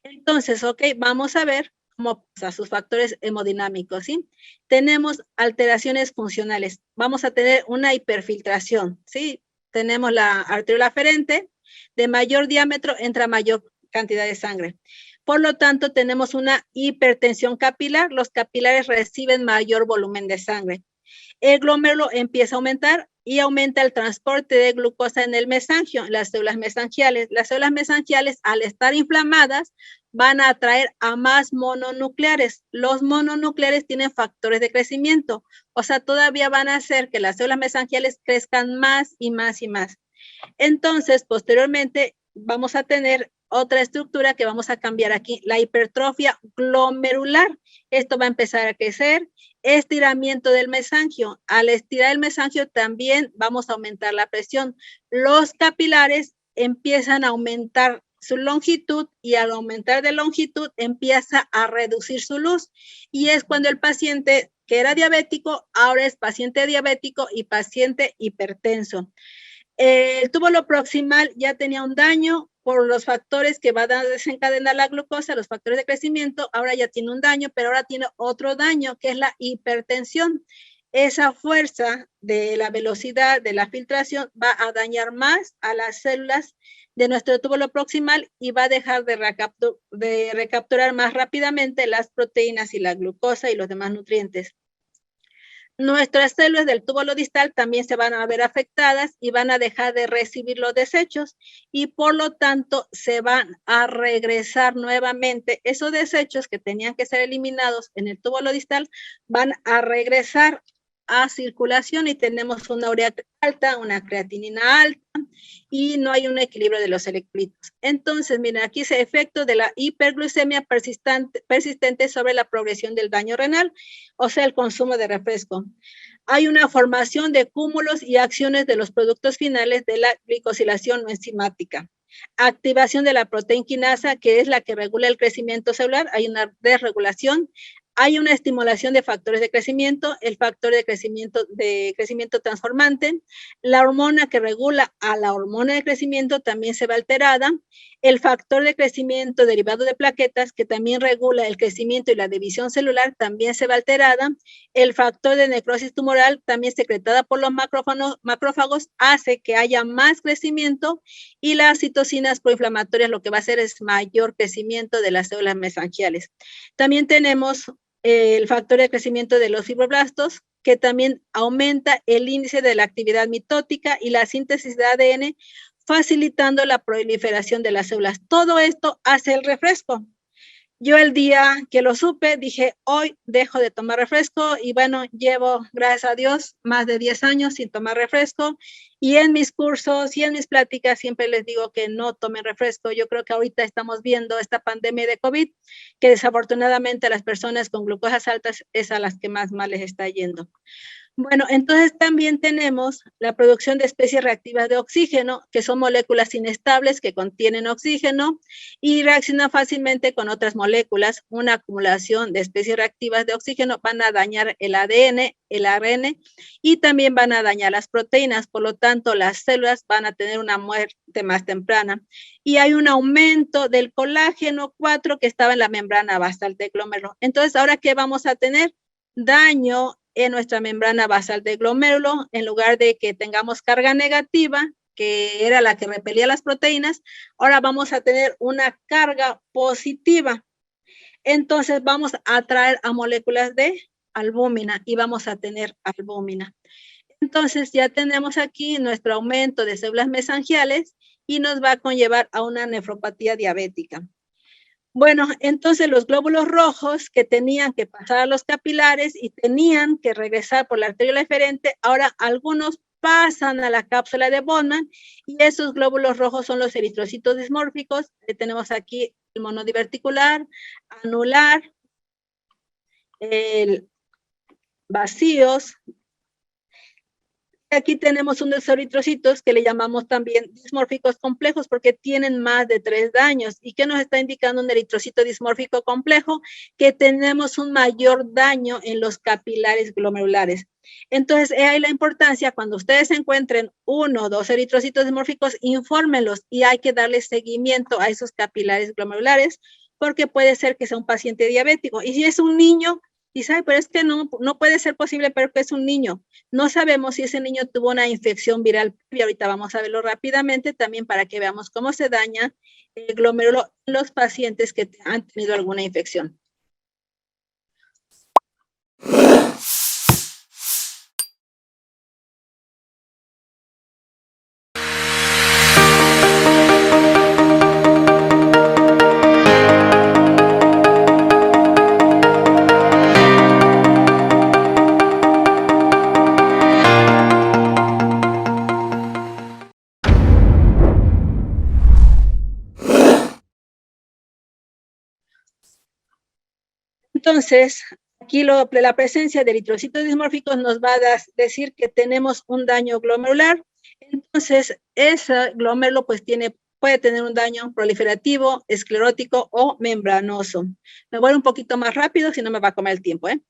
[SPEAKER 6] Entonces, ok, vamos a ver cómo pasa sus factores hemodinámicos, ¿sí? Tenemos alteraciones funcionales. Vamos a tener una hiperfiltración, ¿sí? Tenemos la arteriola aferente, de mayor diámetro entra mayor cantidad de sangre. Por lo tanto, tenemos una hipertensión capilar. Los capilares reciben mayor volumen de sangre. El glómerulo empieza a aumentar y aumenta el transporte de glucosa en el mesangio, en las células mesangiales. Las células mesangiales, al estar inflamadas, van a atraer a más mononucleares. Los mononucleares tienen factores de crecimiento, o sea, todavía van a hacer que las células mesangiales crezcan más y más y más. Entonces, posteriormente, vamos a tener otra estructura que vamos a cambiar aquí, la hipertrofia glomerular. Esto va a empezar a crecer. Estiramiento del mesangio. Al estirar el mesangio también vamos a aumentar la presión. Los capilares empiezan a aumentar su longitud y al aumentar de longitud empieza a reducir su luz. Y es cuando el paciente que era diabético ahora es paciente diabético y paciente hipertenso. El túbulo proximal ya tenía un daño por los factores que van a desencadenar la glucosa, los factores de crecimiento, ahora ya tiene un daño, pero ahora tiene otro daño, que es la hipertensión. Esa fuerza de la velocidad de la filtración va a dañar más a las células de nuestro túbulo proximal y va a dejar de recapturar más rápidamente las proteínas y la glucosa y los demás nutrientes. Nuestras células del túbulo distal también se van a ver afectadas y van a dejar de recibir los desechos y por lo tanto se van a regresar nuevamente. Esos desechos que tenían que ser eliminados en el túbulo distal van a regresar a circulación y tenemos una urea alta, una creatinina alta y no hay un equilibrio de los electrolitos. Entonces, miren, aquí ese efecto de la hiperglucemia persistente sobre la progresión del daño renal, o sea, el consumo de refresco. Hay una formación de cúmulos y acciones de los productos finales de la glicosilación enzimática. Activación de la proteína quinasa, que es la que regula el crecimiento celular, hay una desregulación. Hay una estimulación de factores de crecimiento, el factor de crecimiento transformante, la hormona que regula a la hormona de crecimiento también se ve alterada, el factor de crecimiento derivado de plaquetas que también regula el crecimiento y la división celular también se ve alterada, el factor de necrosis tumoral también secretada por los macrófagos hace que haya más crecimiento y las citocinas proinflamatorias lo que va a hacer es mayor crecimiento de las células mesangiales. También tenemos el factor de crecimiento de los fibroblastos, que también aumenta el índice de la actividad mitótica y la síntesis de ADN, facilitando la proliferación de las células. Todo esto hace el refresco. Yo el día que lo supe dije, hoy dejo de tomar refresco y bueno, llevo, gracias a Dios, más de 10 años sin tomar refresco y en mis cursos y en mis pláticas siempre les digo que no tomen refresco. Yo creo que ahorita estamos viendo esta pandemia de COVID que desafortunadamente a las personas con glucosas altas es a las que más mal les está yendo. Bueno, entonces también tenemos la producción de especies reactivas de oxígeno, que son moléculas inestables que contienen oxígeno y reaccionan fácilmente con otras moléculas. Una acumulación de especies reactivas de oxígeno van a dañar el ADN, el ARN y también van a dañar las proteínas. Por lo tanto, las células van a tener una muerte más temprana. Y hay un aumento del colágeno 4 que estaba en la membrana basal del glomérulo. Entonces, ¿ahora qué vamos a tener? Daño en nuestra membrana basal del glomérulo. En lugar de que tengamos carga negativa, que era la que repelía las proteínas, ahora vamos a tener una carga positiva. Entonces vamos a atraer a moléculas de albúmina y vamos a tener albúmina. Entonces ya tenemos aquí nuestro aumento de células mesangiales y nos va a conllevar a una nefropatía diabética. Bueno, entonces los glóbulos rojos que tenían que pasar a los capilares y tenían que regresar por la arteria eferente, ahora algunos pasan a la cápsula de Bowman y esos glóbulos rojos son los eritrocitos dismórficos. Tenemos aquí el monodiverticular, anular, el vacíos. Aquí tenemos unos eritrocitos que le llamamos también dismórficos complejos porque tienen más de 3 daños. ¿Y qué nos está indicando un eritrocito dismórfico complejo? Que tenemos un mayor daño en los capilares glomerulares. Entonces, hay la importancia, cuando ustedes encuentren 1 o 2 eritrocitos dismórficos, infórmenlos y hay que darle seguimiento a esos capilares glomerulares porque puede ser que sea un paciente diabético. Y si es un niño, dice, ay, pero es que no puede ser posible, pero que es un niño. No sabemos si ese niño tuvo una infección viral y ahorita vamos a verlo rápidamente también para que veamos cómo se daña el glomérulo en los pacientes que han tenido alguna infección. Entonces, aquí la presencia de eritrocitos dismórficos nos va a decir que tenemos un daño glomerular. Entonces, ese glomérulo pues puede tener un daño proliferativo, esclerótico o membranoso. Me voy un poquito más rápido, si no me va a comer el tiempo, ¿eh?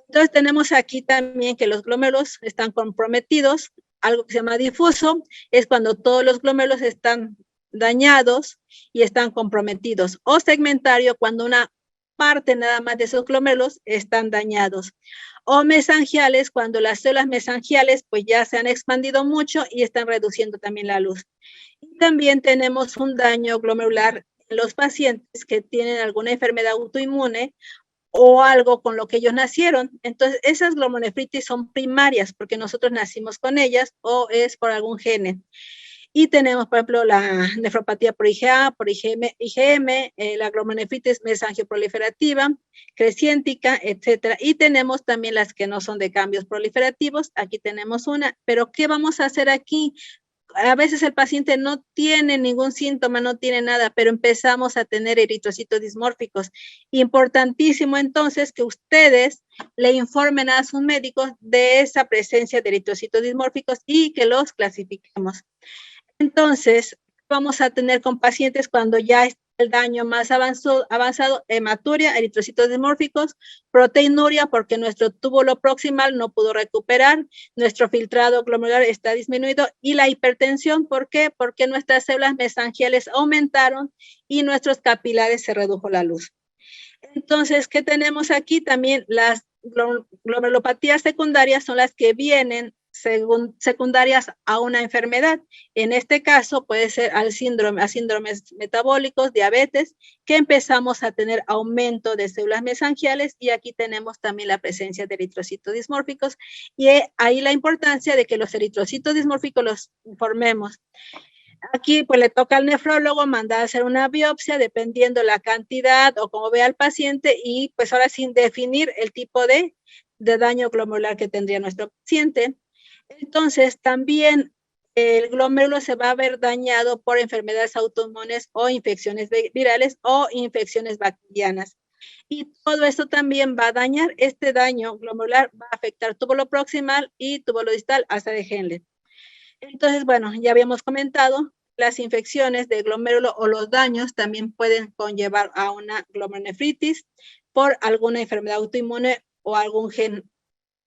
[SPEAKER 6] Entonces, tenemos aquí también que los glomérulos están comprometidos. Algo que se llama difuso es cuando todos los glomérulos están dañados y están comprometidos. O segmentario, cuando una parte nada más de esos glomérulos están dañados. O mesangiales, cuando las células mesangiales pues ya se han expandido mucho y están reduciendo también la luz. Y también tenemos un daño glomerular en los pacientes que tienen alguna enfermedad autoinmune o algo con lo que ellos nacieron. Entonces, esas glomerulonefritis son primarias porque nosotros nacimos con ellas o es por algún gene. Y tenemos, por ejemplo, la nefropatía por IgA, por IgM, la glomerulonefritis mesangioproliferativa, creciéntica, etcétera. Y tenemos también las que no son de cambios proliferativos. Aquí tenemos una. Pero, ¿qué vamos a hacer aquí? A veces el paciente no tiene ningún síntoma, no tiene nada, pero empezamos a tener eritrocitos dismórficos. Importantísimo entonces que ustedes le informen a sus médicos de esa presencia de eritrocitos dismórficos y que los clasifiquemos. Entonces, vamos a tener con pacientes cuando ya está el daño más avanzado, hematuria, eritrocitos dismórficos, proteinuria, porque nuestro túbulo proximal no pudo recuperar, nuestro filtrado glomerular está disminuido, y la hipertensión, ¿por qué? Porque nuestras células mesangiales aumentaron y nuestros capilares se redujo la luz. Entonces, ¿qué tenemos aquí? También las glomerulopatías secundarias son las que vienen secundarias a una enfermedad. En este caso puede ser a síndromes metabólicos, diabetes, que empezamos a tener aumento de células mesangiales y aquí tenemos también la presencia de eritrocitos dismórficos y ahí la importancia de que los eritrocitos dismórficos los informemos. Aquí pues le toca al nefrólogo mandar a hacer una biopsia dependiendo la cantidad o cómo vea el paciente y pues ahora sin definir el tipo de daño glomerular que tendría nuestro paciente. Entonces, también el glomérulo se va a ver dañado por enfermedades autoinmunes o infecciones virales o infecciones bacterianas. Y todo esto también va a dañar, este daño glomerular va a afectar túbulo proximal y túbulo distal hasta de Henle. Entonces, bueno, ya habíamos comentado, las infecciones de glomérulo o los daños también pueden conllevar a una glomerulonefritis por alguna enfermedad autoinmune o algún gen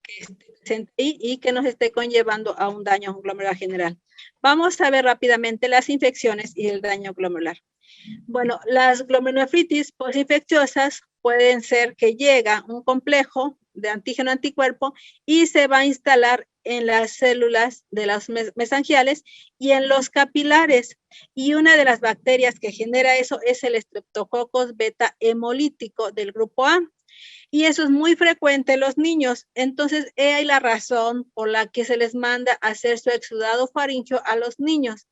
[SPEAKER 6] que esté presente ahí y que nos esté conllevando a un daño glomerular general. Vamos a ver rápidamente las infecciones y el daño glomerular. Bueno, las glomerulonefritis postinfecciosas pueden ser que llega un complejo de antígeno-anticuerpo y se va a instalar en las células de los mesangiales y en los capilares. Y una de las bacterias que genera eso es el Streptococcus beta hemolítico del grupo A. Y eso es muy frecuente en los niños. Entonces, hay la razón por la que se les manda a hacer su exudado faríngeo a los niños.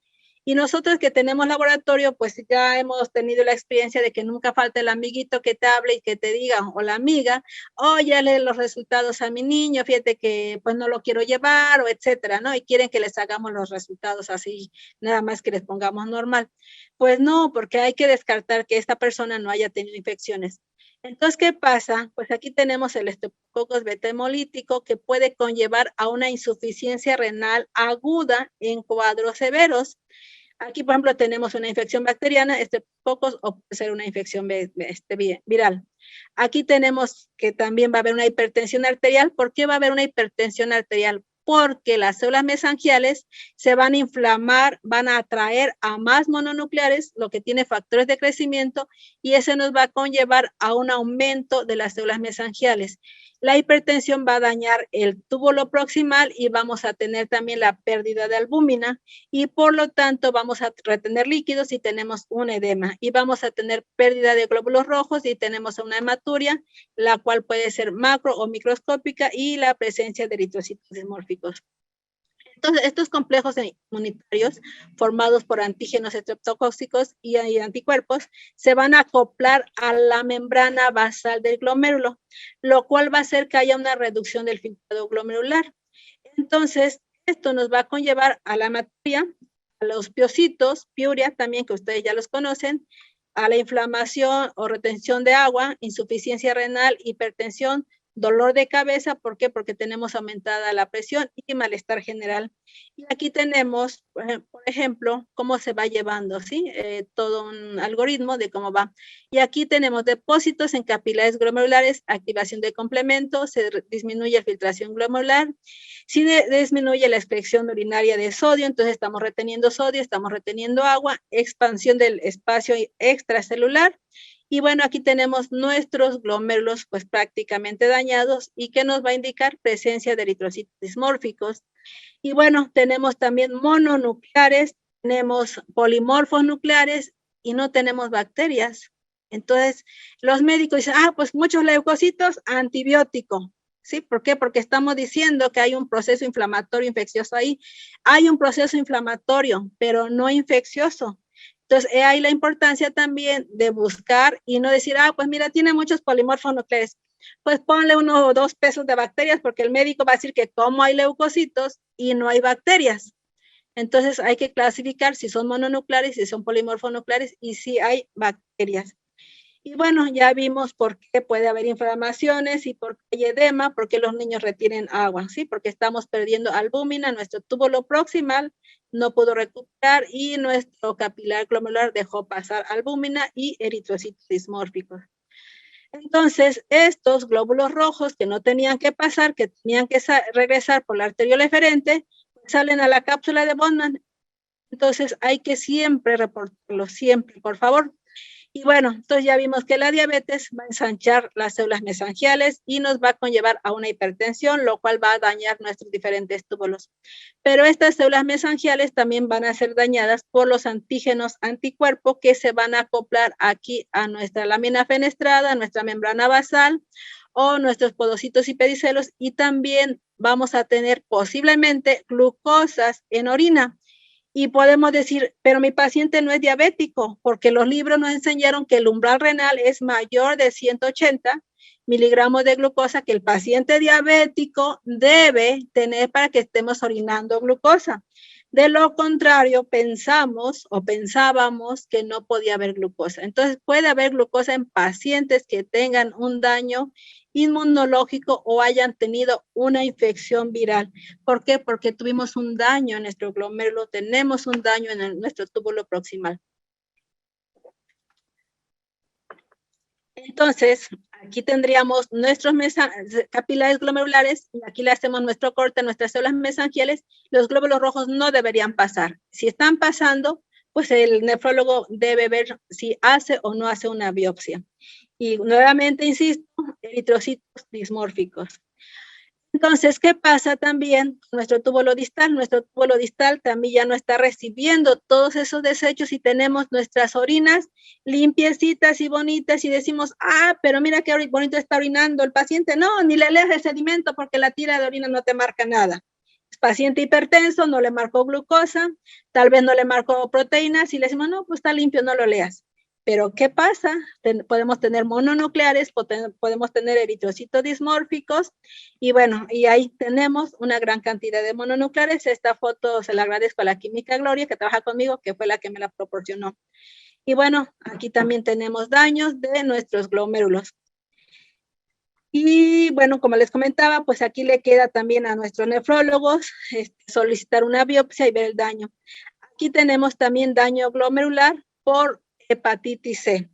[SPEAKER 6] Y nosotros que tenemos laboratorio, pues ya hemos tenido la experiencia de que nunca falta el amiguito que te hable y que te diga, o la amiga, oye, lee los resultados a mi niño, fíjate que pues no lo quiero llevar, o etcétera, ¿no? Y quieren que les hagamos los resultados así, nada más que les pongamos normal. Pues no, porque hay que descartar que esta persona no haya tenido infecciones. Entonces, ¿qué pasa? Pues aquí tenemos el Streptococcus beta hemolítico que puede conllevar a una insuficiencia renal aguda en cuadros severos. Aquí, por ejemplo, tenemos una infección bacteriana, Streptococcus, o puede ser una infección viral. Aquí tenemos que también va a haber una hipertensión arterial. ¿Por qué va a haber una hipertensión arterial? Porque las células mesangiales se van a inflamar, van a atraer a más mononucleares, lo que tiene factores de crecimiento, y eso nos va a conllevar a un aumento de las células mesangiales. La hipertensión va a dañar el túbulo proximal y vamos a tener también la pérdida de albúmina y por lo tanto vamos a retener líquidos y tenemos un edema y vamos a tener pérdida de glóbulos rojos y tenemos una hematuria, la cual puede ser macro o microscópica y la presencia de eritrocitos dismórficos. Entonces, estos complejos inmunitarios formados por antígenos estreptocóxicos y anticuerpos se van a acoplar a la membrana basal del glomérulo, lo cual va a hacer que haya una reducción del filtrado glomerular. Entonces, esto nos va a conllevar a la hematuria, a los piocitos, piuria también, que ustedes ya los conocen, a la inflamación o retención de agua, insuficiencia renal, hipertensión, dolor de cabeza. ¿Por qué? Porque tenemos aumentada la presión y malestar general. Y aquí tenemos, por ejemplo, cómo se va llevando, ¿sí? Todo un algoritmo de cómo va. Y aquí tenemos depósitos en capilares glomerulares, activación de complementos, se disminuye la filtración glomerular, si disminuye la excreción urinaria de sodio, entonces estamos reteniendo sodio, estamos reteniendo agua, expansión del espacio extracelular. Y bueno, aquí tenemos nuestros glomérulos pues prácticamente dañados y que nos va a indicar presencia de eritrocitos dismórficos. Y bueno, tenemos también mononucleares, tenemos polimorfos nucleares y no tenemos bacterias. Entonces, los médicos dicen, pues muchos leucocitos, antibiótico. ¿Sí? ¿Por qué? Porque estamos diciendo que hay un proceso inflamatorio infeccioso ahí. Hay un proceso inflamatorio, pero no infeccioso. Entonces, hay la importancia también de buscar y no decir, pues mira, tiene muchos polimorfos nucleares. Pues ponle 1 o 2 pesos de bacterias porque el médico va a decir que como hay leucocitos y no hay bacterias. Entonces, hay que clasificar si son mononucleares, si son polimorfonucleares y si hay bacterias. Y bueno, ya vimos por qué puede haber inflamaciones y por qué hay edema, porque los niños retienen agua, ¿sí? Porque estamos perdiendo albúmina, nuestro túbulo proximal no pudo recuperar y nuestro capilar glomerular dejó pasar albúmina y eritrocitos dismórficos. Entonces, estos glóbulos rojos que no tenían que pasar, que tenían que regresar por la arteriola eferente, salen a la cápsula de Bowman. Entonces, hay que siempre reportarlo, siempre, por favor. Y bueno, entonces ya vimos que la diabetes va a ensanchar las células mesangiales y nos va a conllevar a una hipertensión, lo cual va a dañar nuestros diferentes túbulos. Pero estas células mesangiales también van a ser dañadas por los antígenos anticuerpo que se van a acoplar aquí a nuestra lámina fenestrada, a nuestra membrana basal o nuestros podocitos y pedicelos y también vamos a tener posiblemente glucosas en orina. Y podemos decir, pero mi paciente no es diabético, porque los libros nos enseñaron que el umbral renal es mayor de 180 miligramos de glucosa que el paciente diabético debe tener para que estemos orinando glucosa. De lo contrario, pensamos o pensábamos que no podía haber glucosa. Entonces, puede haber glucosa en pacientes que tengan un daño inmunológico o hayan tenido una infección viral. ¿Por qué? Porque tuvimos un daño en nuestro glomérulo, tenemos un daño en nuestro túbulo proximal. Entonces, aquí tendríamos nuestros capilares glomerulares y aquí le hacemos nuestro corte, nuestras células mesangiales. Los glóbulos rojos no deberían pasar. Si están pasando, pues el nefrólogo debe ver si hace o no hace una biopsia. Y nuevamente, insisto, eritrocitos dismórficos. Entonces, ¿qué pasa también con nuestro túbulo distal? Nuestro túbulo distal también ya no está recibiendo todos esos desechos y tenemos nuestras orinas limpiecitas y bonitas y decimos, ah, pero mira qué bonito está orinando el paciente. No, ni le leas el sedimento porque la tira de orina no te marca nada. Es paciente hipertenso, no le marcó glucosa, tal vez no le marcó proteínas y le decimos, no, pues está limpio, no lo leas. Pero ¿qué pasa? Podemos tener mononucleares, podemos tener eritrocitos dismórficos y bueno, y ahí tenemos una gran cantidad de mononucleares. Esta foto se la agradezco a la química Gloria que trabaja conmigo, que fue la que me la proporcionó. Y bueno, aquí también tenemos daños de nuestros glomérulos. Y bueno, como les comentaba, pues aquí le queda también a nuestros nefrólogos solicitar una biopsia y ver el daño. Aquí tenemos también daño glomerular por hepatitis C.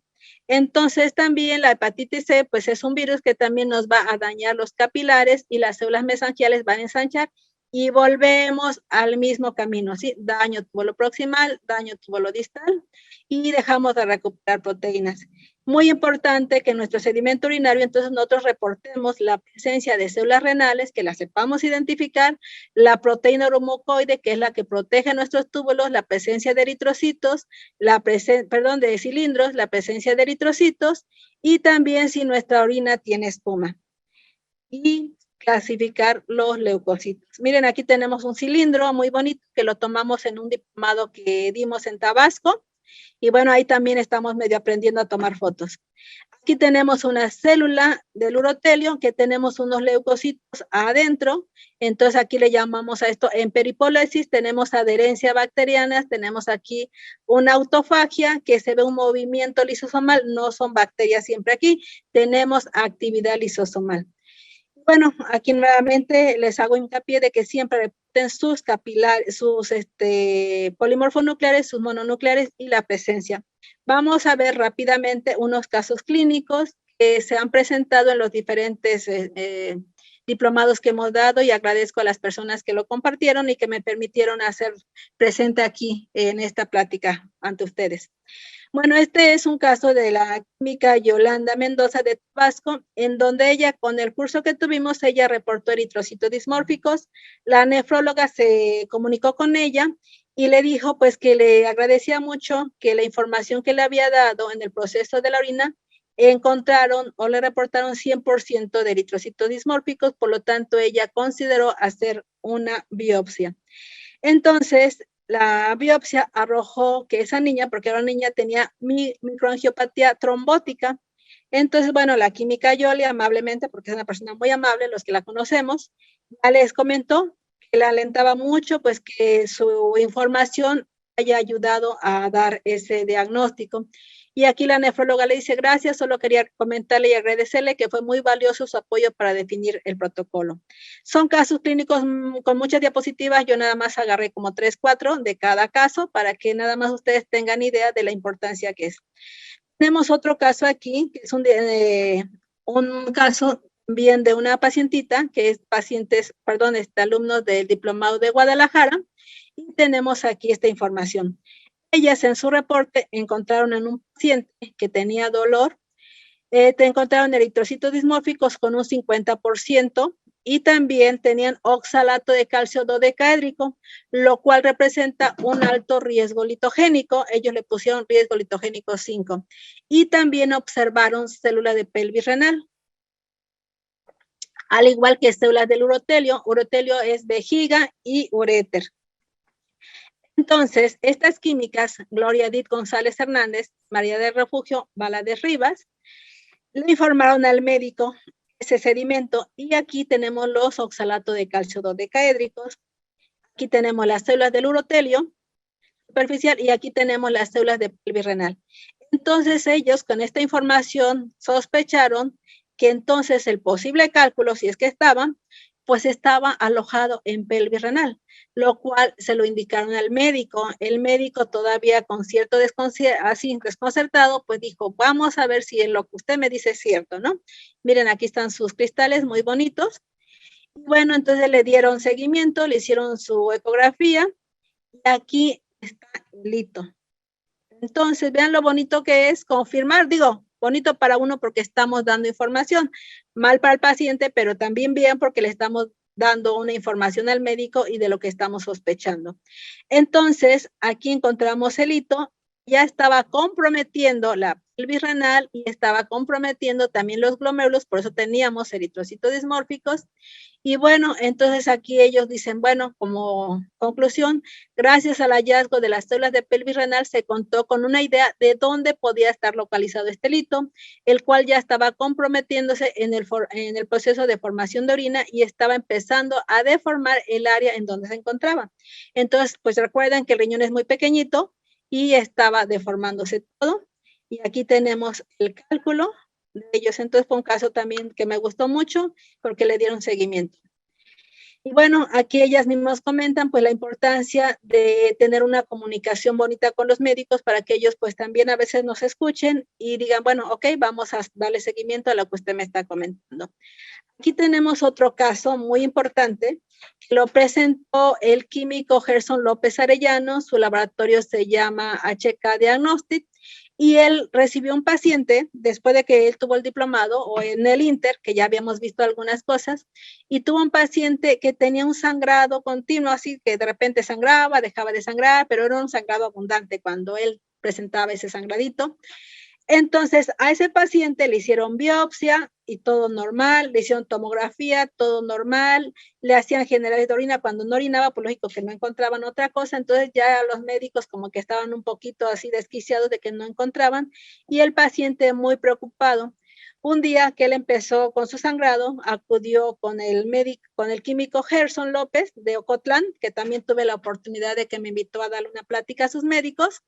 [SPEAKER 6] Entonces también la hepatitis C pues es un virus que también nos va a dañar los capilares y las células mesangiales van a ensanchar y volvemos al mismo camino, ¿sí? Daño túbulo proximal, daño túbulo distal y dejamos de recuperar proteínas. Muy importante que en nuestro sedimento urinario entonces nosotros reportemos la presencia de células renales, que las sepamos identificar, la proteína oromucoide, que es la que protege nuestros túbulos, la presencia de eritrocitos, de cilindros, la presencia de eritrocitos y también si nuestra orina tiene espuma. Y clasificar los leucocitos. Miren, aquí tenemos un cilindro muy bonito que lo tomamos en un diplomado que dimos en Tabasco. Y bueno, ahí también estamos medio aprendiendo a tomar fotos. Aquí tenemos una célula del urotelio que tenemos unos leucocitos adentro. Entonces aquí le llamamos a esto en peripólesis. Tenemos adherencia bacteriana, tenemos aquí una autofagia que se ve un movimiento lisosomal. No son bacterias siempre aquí. Tenemos actividad lisosomal. Bueno, aquí nuevamente les hago hincapié de que siempre reporten sus capilares, sus polimorfonucleares, sus mononucleares y la presencia. Vamos a ver rápidamente unos casos clínicos que se han presentado en los diferentes diplomados que hemos dado y agradezco a las personas que lo compartieron y que me permitieron hacer presente aquí en esta plática ante ustedes. Bueno, este es un caso de la química Yolanda Mendoza de Tabasco, en donde ella, con el curso que tuvimos, ella reportó eritrocitos dismórficos. La nefróloga se comunicó con ella y le dijo pues que le agradecía mucho que la información que le había dado en el proceso de la orina encontraron o le reportaron 100% de eritrocitos dismórficos, por lo tanto ella consideró hacer una biopsia. Entonces, la biopsia arrojó que esa niña, porque era una niña, tenía microangiopatía trombótica. Entonces, bueno, la química Yoli amablemente, porque es una persona muy amable, los que la conocemos, ya les comentó que le alentaba mucho, pues que su información haya ayudado a dar ese diagnóstico. Y aquí la nefróloga le dice, gracias, solo quería comentarle y agradecerle que fue muy valioso su apoyo para definir el protocolo. Son casos clínicos con muchas diapositivas, yo nada más agarré como 3, 4 de cada caso para que nada más ustedes tengan idea de la importancia que es. Tenemos otro caso aquí, que es un caso bien de una pacientita, que es alumno del diplomado de Guadalajara, y tenemos aquí esta información. Ellas en su reporte encontraron en un paciente que tenía dolor, te encontraron eritrocitos dismórficos con un 50% y también tenían oxalato de calcio dodecaédrico, lo cual representa un alto riesgo litogénico. Ellos le pusieron riesgo litogénico 5 y también observaron células de pelvis renal, al igual que células del urotelio. Urotelio es vejiga y uréter. Entonces, estas químicas, Gloria Edith González Hernández, María del Refugio Valadez Rivas, le informaron al médico ese sedimento y aquí tenemos los oxalatos de calcio dodecaédricos. Aquí tenemos las células del urotelio superficial y aquí tenemos las células de pelvis renal. Entonces ellos con esta información sospecharon que entonces el posible cálculo, si es que estaba, pues estaba alojado en pelvis renal, lo cual se lo indicaron al médico. El médico todavía con cierto desconcertado, pues dijo, vamos a ver si lo que usted me dice es cierto, ¿no? Miren, aquí están sus cristales muy bonitos. Bueno, entonces le dieron seguimiento, le hicieron su ecografía y aquí está el hito. Entonces, vean lo bonito que es confirmar, digo, bonito para uno porque estamos dando información, mal para el paciente, pero también bien porque le estamos dando una información al médico y de lo que estamos sospechando. Entonces, aquí encontramos el hito, ya estaba comprometiendo la pelvis renal y estaba comprometiendo también los glomérulos, por eso teníamos eritrocitos dismórficos. Y bueno, entonces aquí ellos dicen, bueno, como conclusión, gracias al hallazgo de las células de pelvis renal se contó con una idea de dónde podía estar localizado este lito, el cual ya estaba comprometiéndose en el proceso de formación de orina y estaba empezando a deformar el área en donde se encontraba. Entonces, pues recuerden que el riñón es muy pequeñito y estaba deformándose todo. Y aquí tenemos el cálculo de ellos. Entonces fue un caso también que me gustó mucho porque le dieron seguimiento. Y bueno, aquí ellas mismas comentan pues la importancia de tener una comunicación bonita con los médicos para que ellos pues también a veces nos escuchen y digan, bueno, ok, vamos a darle seguimiento a lo que usted me está comentando. Aquí tenemos otro caso muy importante, lo presentó el químico Gerson López Arellano, su laboratorio se llama HK Diagnostic, y él recibió un paciente después de que él tuvo el diplomado o en el Inter, que ya habíamos visto algunas cosas, y tuvo un paciente que tenía un sangrado continuo, así que de repente sangraba, dejaba de sangrar, pero era un sangrado abundante cuando él presentaba ese sangradito. Entonces, a ese paciente le hicieron biopsia y todo normal, le hicieron tomografía, todo normal, le hacían generales de orina cuando no orinaba, pues lógico que no encontraban otra cosa, entonces ya los médicos como que estaban un poquito así desquiciados de que no encontraban y el paciente muy preocupado. Un día que él empezó con su sangrado, acudió con el médico, con el químico Gerson López de Ocotlán, que también tuve la oportunidad de que me invitó a darle una plática a sus médicos.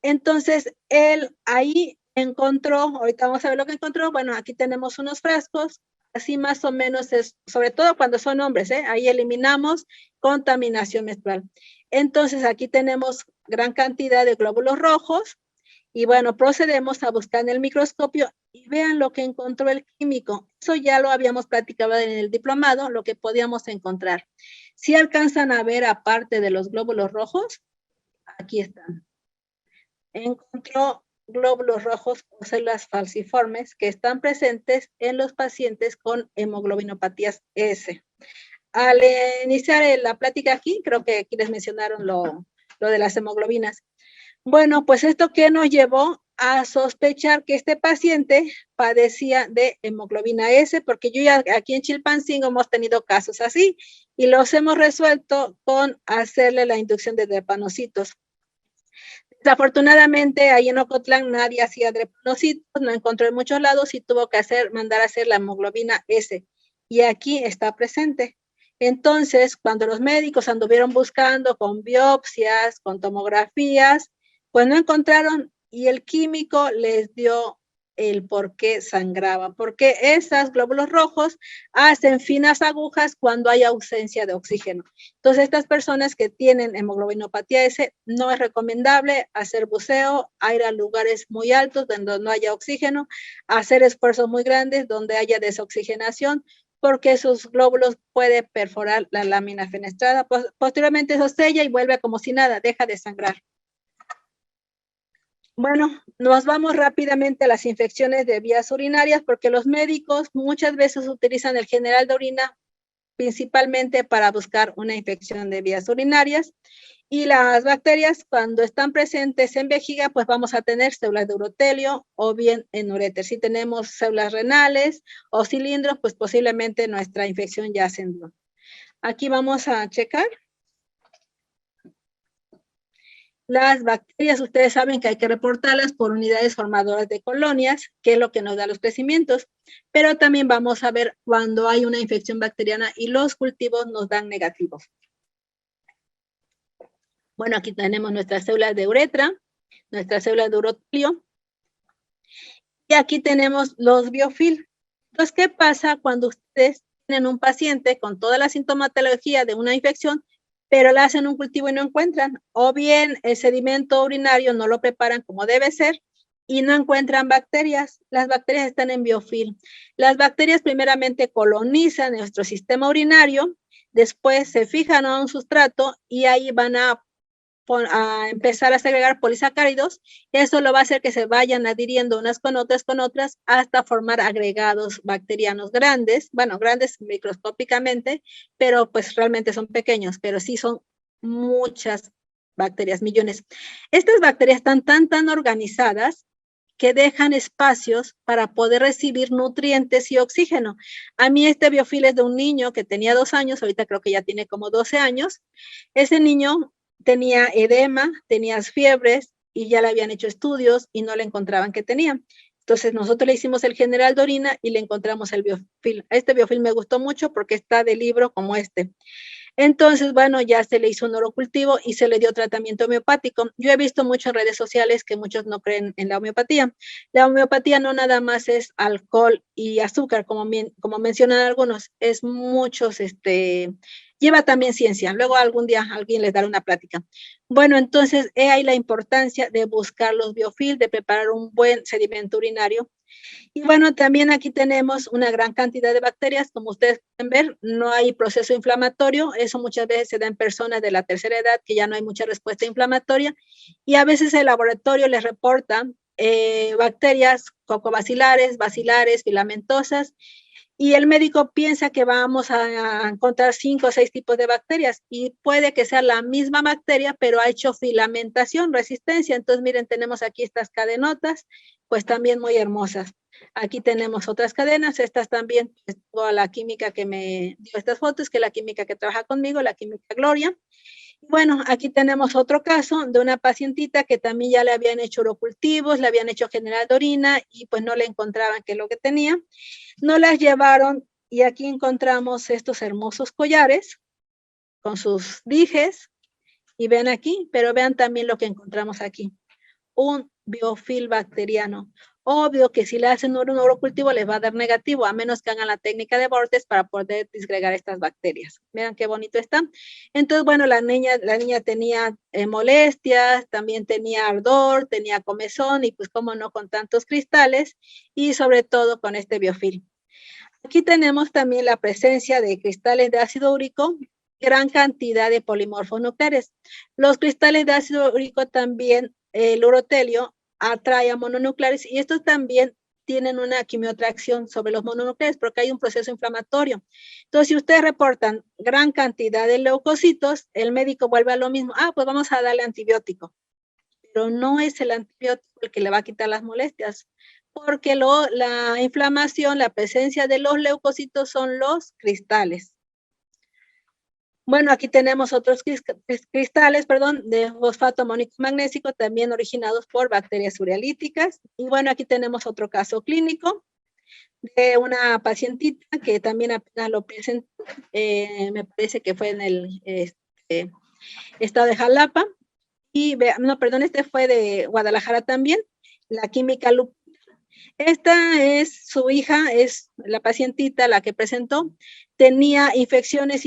[SPEAKER 6] Entonces, él ahí encontró, ahorita vamos a ver lo que encontró, bueno, aquí tenemos unos frascos, así más o menos es, sobre todo cuando son hombres, ahí eliminamos contaminación menstrual. Entonces, aquí tenemos gran cantidad de glóbulos rojos, y bueno, procedemos a buscar en el microscopio y vean lo que encontró el químico. Eso ya lo habíamos platicado en el diplomado, lo que podíamos encontrar. Si alcanzan a ver aparte de los glóbulos rojos, aquí están. Encontró glóbulos rojos o células falciformes que están presentes en los pacientes con hemoglobinopatías S. Al iniciar la plática aquí, creo que aquí les mencionaron lo de las hemoglobinas. Bueno, pues esto que nos llevó a sospechar que este paciente padecía de hemoglobina S, porque yo ya aquí en Chilpancingo hemos tenido casos así y los hemos resuelto con hacerle la inducción de drepanocitos. Desafortunadamente, ahí en Ocotlán nadie hacía drepanocitos, no encontró en muchos lados y tuvo que mandar a hacer la hemoglobina S. Y aquí está presente. Entonces, cuando los médicos anduvieron buscando con biopsias, con tomografías, pues no encontraron y el químico les dio el por qué sangraba, porque esos glóbulos rojos hacen finas agujas cuando hay ausencia de oxígeno. Entonces, estas personas que tienen hemoglobinopatía S, no es recomendable hacer buceo, ir a lugares muy altos donde no haya oxígeno, hacer esfuerzos muy grandes donde haya desoxigenación, porque esos glóbulos puede perforar la lámina fenestrada. Posteriormente eso sella y vuelve como si nada, deja de sangrar. Bueno, nos vamos rápidamente a las infecciones de vías urinarias porque los médicos muchas veces utilizan el general de orina principalmente para buscar una infección de vías urinarias y las bacterias cuando están presentes en vejiga pues vamos a tener células de urotelio o bien en uréter. Si tenemos células renales o cilindros pues posiblemente nuestra infección ya ascendió. Aquí vamos a checar. Las bacterias, ustedes saben que hay que reportarlas por unidades formadoras de colonias, que es lo que nos da los crecimientos, pero también vamos a ver cuando hay una infección bacteriana y los cultivos nos dan negativos. Bueno, aquí tenemos nuestras células de uretra, nuestras células de urotelio, y aquí tenemos los biofil. Entonces, ¿qué pasa cuando ustedes tienen un paciente con toda la sintomatología de una infección, pero le hacen un cultivo y no encuentran? O bien el sedimento urinario no lo preparan como debe ser y no encuentran bacterias. Las bacterias están en biofil. Las bacterias primeramente colonizan nuestro sistema urinario, después se fijan a un sustrato y ahí van a empezar a segregar polisacáridos. Eso lo va a hacer que se vayan adhiriendo unas con otras, hasta formar agregados bacterianos grandes, bueno, grandes microscópicamente, pero pues realmente son pequeños, pero sí son muchas bacterias, millones. Estas bacterias están tan organizadas que dejan espacios para poder recibir nutrientes y oxígeno. A mí este biofil es de un niño que tenía 2 años, ahorita creo que ya tiene como 12 años. Ese niño tenía edema, tenía fiebres y ya le habían hecho estudios y no le encontraban que tenía. Entonces nosotros le hicimos el general de orina y le encontramos el biofil. Este biofil me gustó mucho porque está de libro como este. Entonces, bueno, ya se le hizo un orocultivo y se le dio tratamiento homeopático. Yo he visto mucho en redes sociales que muchos no creen en la homeopatía. La homeopatía no nada más es alcohol y azúcar, como mencionan algunos, es muchos, lleva también ciencia. Luego algún día alguien les dará una plática. Bueno, entonces, he ahí la importancia de buscar los biofil, de preparar un buen sedimento urinario. Y bueno, también aquí tenemos una gran cantidad de bacterias, como ustedes pueden ver, no hay proceso inflamatorio, eso muchas veces se da en personas de la tercera edad que ya no hay mucha respuesta inflamatoria y a veces el laboratorio les reporta bacterias cocobacilares, bacilares, filamentosas y el médico piensa que vamos a encontrar 5 o 6 tipos de bacterias y puede que sea la misma bacteria, pero ha hecho filamentación, resistencia. Entonces, miren, tenemos aquí estas cadenotas, pues también muy hermosas. Aquí tenemos otras cadenas, estas también, pues, toda la química que me dio estas fotos, que es la química que trabaja conmigo, la química Gloria. Bueno, aquí tenemos otro caso de una pacientita que también ya le habían hecho urocultivos, le habían hecho general de orina y pues no le encontraban qué es lo que tenía. No las llevaron y aquí encontramos estos hermosos collares con sus dijes y ven aquí, pero vean también lo que encontramos aquí. Un biofil bacteriano. Obvio que si le hacen un urocultivo les va a dar negativo, a menos que hagan la técnica de Bortes para poder disgregar estas bacterias. Vean qué bonito está. Entonces, bueno, la niña tenía molestias, también tenía ardor, tenía comezón y pues cómo no con tantos cristales y sobre todo con este biofil. Aquí tenemos también la presencia de cristales de ácido úrico, gran cantidad de polimorfos nucleares. Los cristales de ácido úrico también, el urotelio, atrae a mononucleares y estos también tienen una quimiotracción sobre los mononucleares porque hay un proceso inflamatorio. Entonces, si ustedes reportan gran cantidad de leucocitos, el médico vuelve a lo mismo. Pues vamos a darle antibiótico. Pero no es el antibiótico el que le va a quitar las molestias, porque la inflamación, la presencia de los leucocitos son los cristales. Bueno, aquí tenemos otros cristales, de fosfato amónico magnésico, también originados por bacterias urealíticas. Y bueno, aquí tenemos otro caso clínico de una pacientita que también apenas lo presentó, me parece que fue en el estado de Jalapa. Y este fue de Guadalajara también, la química Lupita. Esta es su hija, es la pacientita la que presentó, tenía infecciones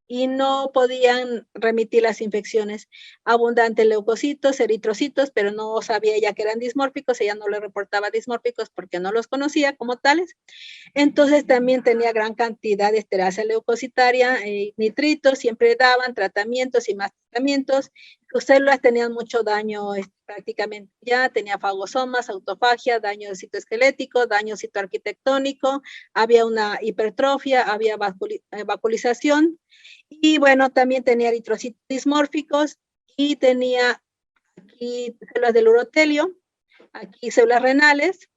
[SPEAKER 6] y no podían remitir las infecciones. Abundantes leucocitos, eritrocitos, pero no sabía ella que eran dismórficos, ella no le reportaba dismórficos porque no los conocía como tales. Entonces también tenía gran cantidad de esterasa leucocitaria, nitritos, siempre daban tratamientos y más tratamientos. Sus células tenían mucho daño prácticamente ya, tenía fagosomas, autofagia, daño citoesquelético, daño citoarquitectónico, había una hipertrofia, había vaculización y bueno, también tenía eritrocitos dismórficos y tenía aquí células del urotelio, aquí células renales.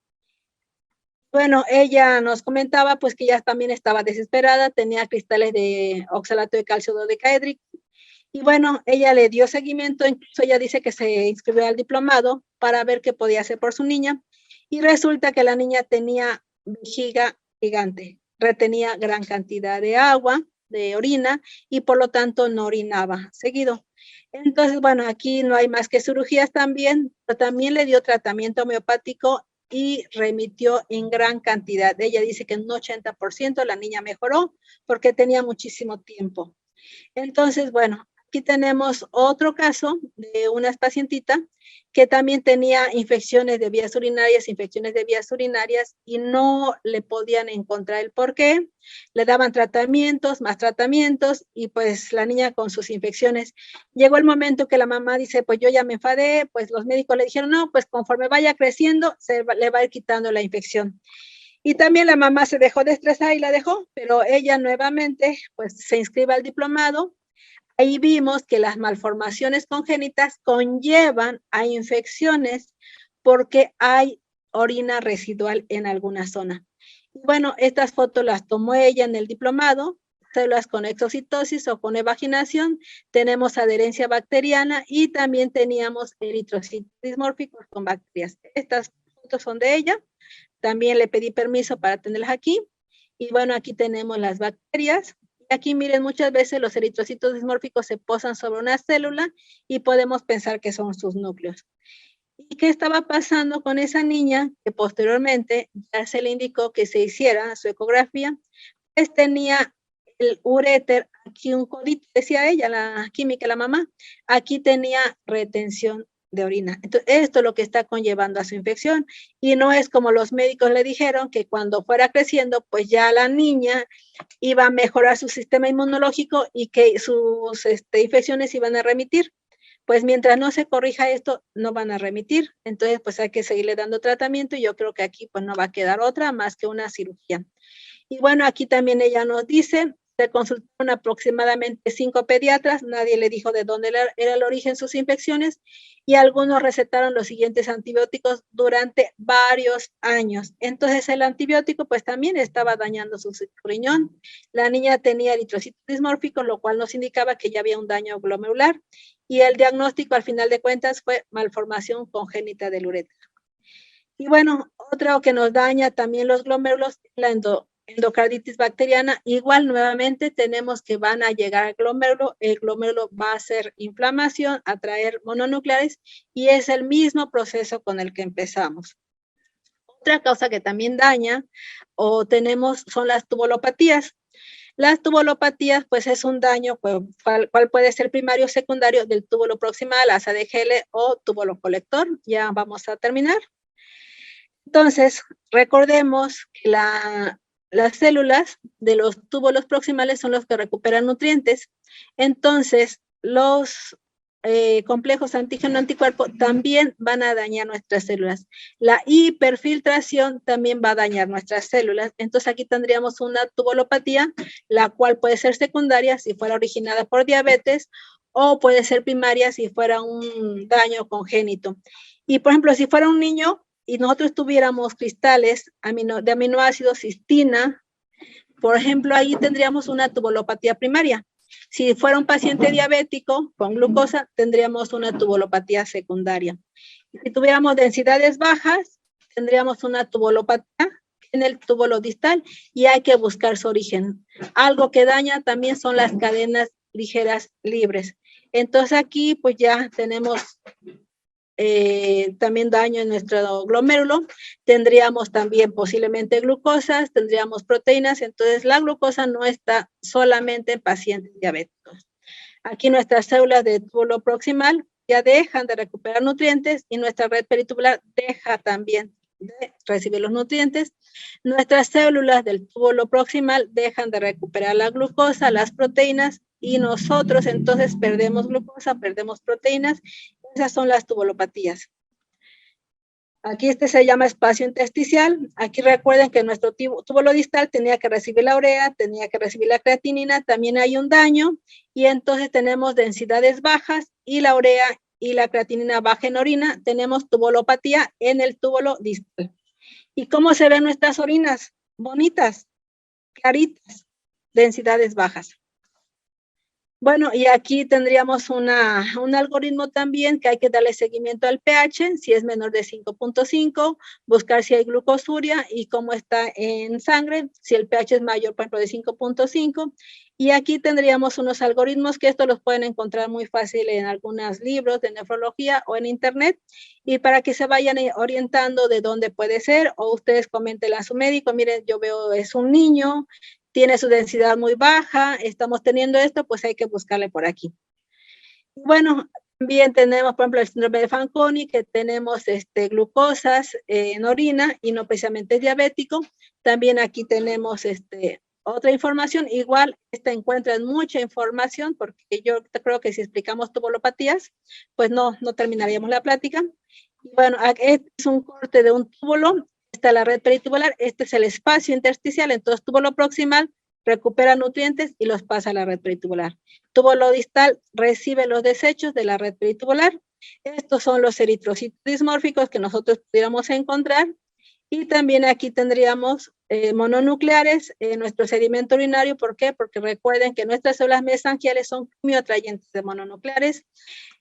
[SPEAKER 6] Bueno, ella nos comentaba pues que ella también estaba desesperada, tenía cristales de oxalato de calcio dodecaédrico. Y bueno, ella le dio seguimiento, incluso ella dice que se inscribió al diplomado para ver qué podía hacer por su niña. Y resulta que la niña tenía vejiga gigante, retenía gran cantidad de agua, de orina, y por lo tanto no orinaba seguido. Entonces, bueno, aquí no hay más que cirugías también, pero también le dio tratamiento homeopático y remitió en gran cantidad. Ella dice que en un 80% la niña mejoró porque tenía muchísimo tiempo. Entonces, bueno, aquí tenemos otro caso de una pacientita que también tenía infecciones de vías urinarias y no le podían encontrar el por qué. Le daban tratamientos, más tratamientos y pues la niña con sus infecciones. Llegó el momento que la mamá dice, pues yo ya me enfadé, pues los médicos le dijeron, no, pues conforme vaya creciendo, le va a ir quitando la infección. Y también la mamá se dejó de estresar y la dejó, pero ella nuevamente pues se inscribe al diplomado. Ahí vimos que las malformaciones congénitas conllevan a infecciones porque hay orina residual en alguna zona. Bueno, estas fotos las tomó ella en el diplomado, células con exocitosis o con evaginación, tenemos adherencia bacteriana y también teníamos eritrocitos dismórficos con bacterias. Estas fotos son de ella, también le pedí permiso para tenerlas aquí. Y bueno, aquí tenemos las bacterias. Aquí miren, muchas veces los eritrocitos dismórficos se posan sobre una célula y podemos pensar que son sus núcleos. ¿Y qué estaba pasando con esa niña que posteriormente ya se le indicó que se hiciera su ecografía? Pues tenía el uréter, aquí un codito, decía ella, la química, la mamá, aquí tenía retención de orina. Entonces, esto es lo que está conllevando a su infección y no es como los médicos le dijeron que cuando fuera creciendo, pues ya la niña iba a mejorar su sistema inmunológico y que sus infecciones iban a remitir. Pues mientras no se corrija esto, no van a remitir. Entonces, pues hay que seguirle dando tratamiento y yo creo que aquí pues no va a quedar otra más que una cirugía. Y bueno, aquí también ella nos dice, se consultaron aproximadamente 5 pediatras, nadie le dijo de dónde era el origen de sus infecciones y algunos recetaron los siguientes antibióticos durante varios años. Entonces el antibiótico pues también estaba dañando su riñón. La niña tenía eritrocitos dismórficos, lo cual nos indicaba que ya había un daño glomerular y el diagnóstico al final de cuentas fue malformación congénita del uréter. Y bueno, otro que nos daña también los glomérulos, la endocarditis bacteriana, igual nuevamente tenemos que van a llegar al glomérulo, el glomérulo va a hacer inflamación, atraer mononucleares y es el mismo proceso con el que empezamos. Otra causa que también daña o tenemos son las tubulopatías. Las tubulopatías, pues es un daño, pues, cual puede ser primario o secundario del túbulo proximal, asa de Gele o túbulo colector. Ya vamos a terminar. Entonces, recordemos que las células de los túbulos proximales son los que recuperan nutrientes. Entonces, los complejos antígeno-anticuerpo también van a dañar nuestras células. La hiperfiltración también va a dañar nuestras células. Entonces, aquí tendríamos una tubulopatía, la cual puede ser secundaria si fuera originada por diabetes o puede ser primaria si fuera un daño congénito. Y, por ejemplo, si fuera un niño y nosotros tuviéramos cristales de aminoácidos cistina, por ejemplo, ahí tendríamos una tubulopatía primaria. Si fuera un paciente diabético con glucosa, tendríamos una tubulopatía secundaria. Si tuviéramos densidades bajas, tendríamos una tubulopatía en el túbulo distal y hay que buscar su origen. Algo que daña también son las cadenas ligeras libres. Entonces aquí pues ya tenemos también daño en nuestro glomérulo, tendríamos también posiblemente glucosas, tendríamos proteínas, entonces la glucosa no está solamente en pacientes diabéticos. Aquí nuestras células de túbulo proximal ya dejan de recuperar nutrientes y nuestra red peritubular deja también de recibir los nutrientes. Nuestras células del túbulo proximal dejan de recuperar la glucosa, las proteínas y nosotros entonces perdemos glucosa, perdemos proteínas. Esas son las tubulopatías. Aquí se llama espacio intersticial. Aquí recuerden que nuestro túbulo distal tenía que recibir la urea, tenía que recibir la creatinina, también hay un daño y entonces tenemos densidades bajas y la urea y la creatinina baja en orina, tenemos tubulopatía en el túbulo distal. ¿Y cómo se ven nuestras orinas? Bonitas, claritas, densidades bajas. Bueno, y aquí tendríamos un algoritmo también que hay que darle seguimiento al pH, si es menor de 5.5, buscar si hay glucosuria y cómo está en sangre, si el pH es mayor, por ejemplo, de 5.5. Y aquí tendríamos unos algoritmos que estos los pueden encontrar muy fácil en algunos libros de nefrología o en internet, y para que se vayan orientando de dónde puede ser, o ustedes coméntenle a su médico, miren, yo veo es un niño, tiene su densidad muy baja, estamos teniendo esto, pues hay que buscarle por aquí. Bueno, también tenemos, por ejemplo, el síndrome de Fanconi, que tenemos glucosas en orina y no precisamente diabético. También aquí tenemos otra información. Igual, encuentran mucha información, porque yo creo que si explicamos tubulopatías, pues no terminaríamos la plática. Bueno, este es un corte de un túbulo. Esta es la red peritubular, este es el espacio intersticial, entonces túbulo proximal recupera nutrientes y los pasa a la red peritubular. Túbulo distal recibe los desechos de la red peritubular. Estos son los eritrocitos dismórficos que nosotros pudiéramos encontrar. Y también aquí tendríamos mononucleares en nuestro sedimento urinario. ¿Por qué? Porque recuerden que nuestras células mesangiales son quimioatrayentes de mononucleares.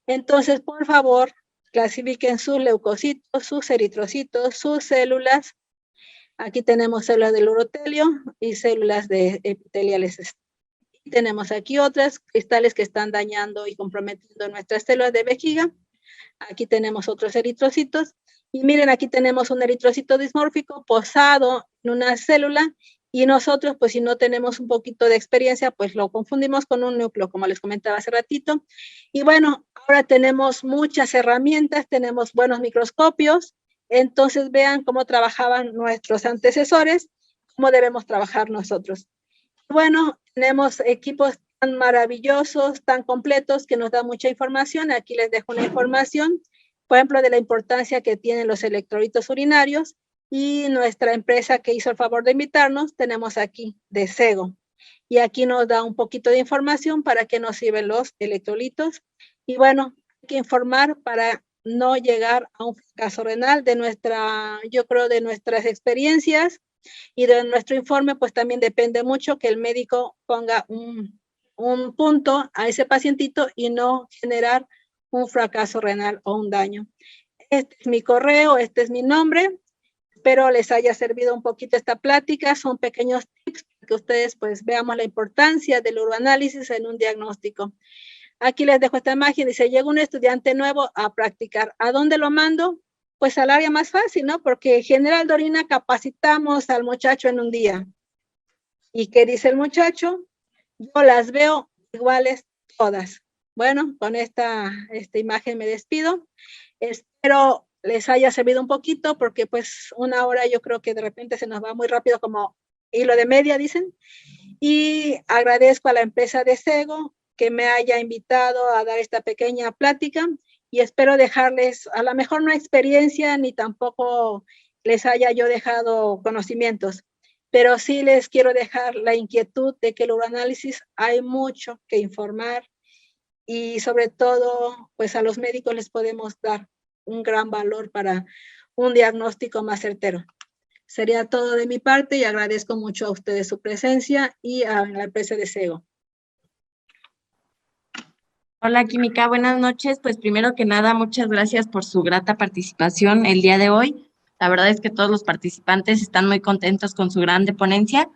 [SPEAKER 6] Entonces, por favor, clasifiquen sus leucocitos, sus eritrocitos, sus células. Aquí tenemos células del urotelio y células de epiteliales. Y tenemos aquí otras cristales que están dañando y comprometiendo nuestras células de vejiga. Aquí tenemos otros eritrocitos. Y miren, aquí tenemos un eritrocito dismórfico posado en una célula, y nosotros, pues si no tenemos un poquito de experiencia, pues lo confundimos con un núcleo, como les comentaba hace ratito. Y bueno, ahora tenemos muchas herramientas, tenemos buenos microscopios, entonces vean cómo trabajaban nuestros antecesores, cómo debemos trabajar nosotros. Bueno, tenemos equipos tan maravillosos, tan completos, que nos dan mucha información. Aquí les dejo una información, por ejemplo, de la importancia que tienen los electrolitos urinarios, y nuestra empresa que hizo el favor de invitarnos, tenemos aquí de Sego. Y aquí nos da un poquito de información para qué nos sirven los electrolitos. Y bueno, hay que informar para no llegar a un fracaso renal. Yo creo de nuestras experiencias y de nuestro informe, pues también depende mucho que el médico ponga un punto a ese pacientito y no generar un fracaso renal o un daño. Este es mi correo, este es mi nombre. Espero les haya servido un poquito esta plática. Son pequeños tips para que ustedes pues veamos la importancia del uroanálisis en un diagnóstico. Aquí les dejo esta imagen. Dice, llega un estudiante nuevo a practicar. ¿A dónde lo mando? Pues al área más fácil, ¿no? Porque general de orina capacitamos al muchacho en un día. ¿Y qué dice el muchacho? Yo las veo iguales todas. Bueno, con esta imagen me despido. Espero les haya servido un poquito, porque pues una hora yo creo que de repente se nos va muy rápido, como hilo de media, dicen. Y agradezco a la empresa de Sego que me haya invitado a dar esta pequeña plática, y espero dejarles a lo mejor no experiencia, ni tampoco les haya yo dejado conocimientos, pero sí les quiero dejar la inquietud de que el uroanálisis hay mucho que informar, y sobre todo, pues a los médicos les podemos dar un gran valor para un diagnóstico más certero. Sería todo de mi parte, y agradezco mucho a ustedes su presencia y a la empresa de Sego.
[SPEAKER 1] Hola, Química, buenas noches. Pues primero que nada, muchas gracias por su grata participación el día de hoy. La verdad es que todos los participantes están muy contentos con su grande ponencia.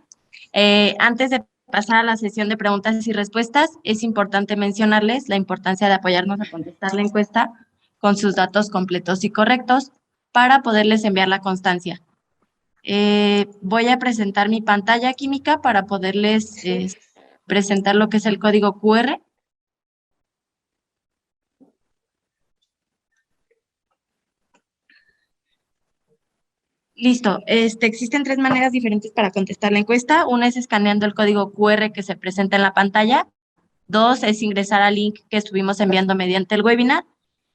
[SPEAKER 1] Antes de pasar a la sesión de preguntas y respuestas, es importante mencionarles la importancia de apoyarnos a contestar la encuesta con sus datos completos y correctos para poderles enviar la constancia. Voy a presentar mi pantalla, Química, para poderles presentar lo que es el código QR. Listo. Existen 3 maneras diferentes para contestar la encuesta. Una es escaneando el código QR que se presenta en la pantalla. 2 es ingresar al link que estuvimos enviando mediante el webinar.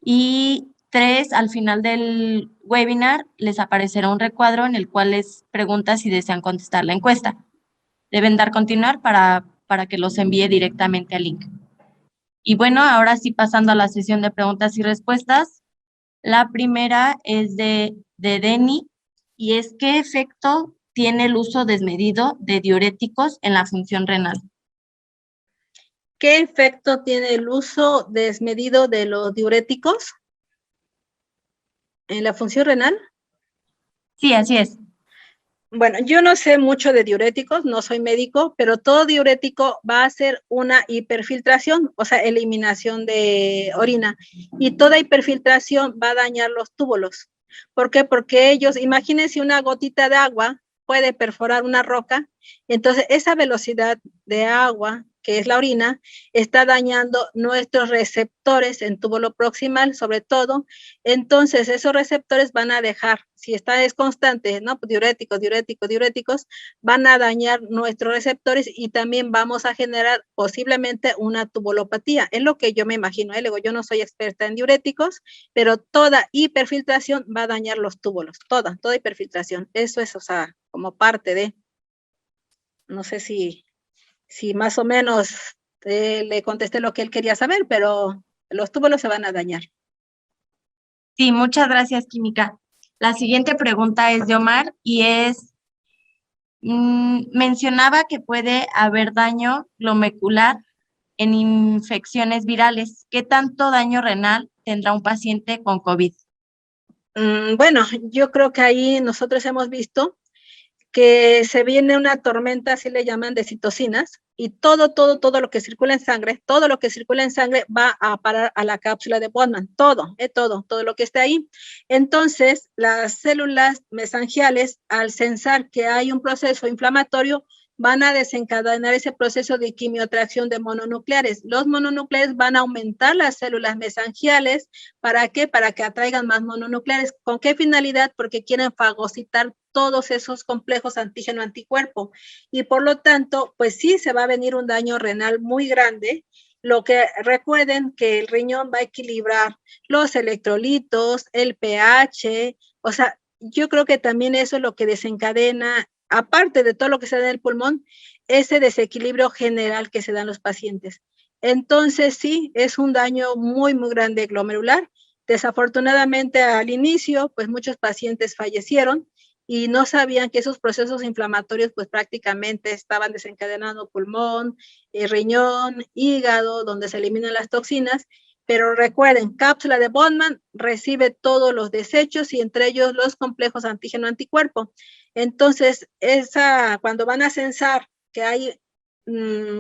[SPEAKER 1] Y 3, al final del webinar les aparecerá un recuadro en el cual les pregunta si desean contestar la encuesta. Deben dar continuar para que los envíe directamente al link. Y bueno, ahora sí, pasando a la sesión de preguntas y respuestas. La primera es de Deni, y es: ¿qué efecto tiene el uso desmedido de diuréticos en la función renal?
[SPEAKER 6] ¿qué efecto tiene el uso desmedido de los diuréticos en la función renal?
[SPEAKER 1] Sí, así es.
[SPEAKER 6] Bueno, yo no sé mucho de diuréticos, no soy médico, pero todo diurético va a hacer una hiperfiltración, o sea, eliminación de orina. Y toda hiperfiltración va a dañar los túbulos. ¿Por qué? Porque ellos, imagínense una gotita de agua puede perforar una roca, entonces esa velocidad de agua, que es la orina, está dañando nuestros receptores en túbulo proximal, sobre todo. Entonces, esos receptores van a dejar, si esta es constante, ¿no? Diuréticos, van a dañar nuestros receptores y también vamos a generar posiblemente una tubulopatía. Es lo que yo me imagino, ¿eh? Luego, yo no soy experta en diuréticos, pero toda hiperfiltración va a dañar los túbulos, toda hiperfiltración. Eso es, o sea, como parte de, no sé si más o menos le contesté lo que él quería saber, pero los túbulos se van a dañar.
[SPEAKER 1] Sí, muchas gracias, Química. La siguiente pregunta es de Omar y es, mencionaba que puede haber daño glomerular en infecciones virales. ¿Qué tanto daño renal tendrá un paciente con COVID?
[SPEAKER 6] Bueno, yo creo que ahí nosotros hemos visto que se viene una tormenta, así le llaman, de citocinas, y todo lo que circula en sangre, todo lo que circula en sangre va a parar a la cápsula de Bowman, todo lo que está ahí. Entonces, las células mesangiales, al censar que hay un proceso inflamatorio, van a desencadenar ese proceso de quimiotracción de mononucleares. Los mononucleares van a aumentar las células mesangiales. ¿Para qué? Para que atraigan más mononucleares. ¿Con qué finalidad? Porque quieren fagocitar todos esos complejos antígeno-anticuerpo. Y por lo tanto, pues sí, se va a venir un daño renal muy grande. Lo que recuerden que el riñón va a equilibrar los electrolitos, el pH, o sea, yo creo que también eso es lo que desencadena, aparte de todo lo que se da en el pulmón, ese desequilibrio general que se da en los pacientes. Entonces, sí, es un daño muy, muy grande glomerular. Desafortunadamente, al inicio, pues muchos pacientes fallecieron y no sabían que esos procesos inflamatorios, pues prácticamente estaban desencadenando pulmón, riñón, hígado, donde se eliminan las toxinas. Pero recuerden, cápsula de Bowman recibe todos los desechos y entre ellos los complejos antígeno-anticuerpo. Entonces, cuando van a censar que hay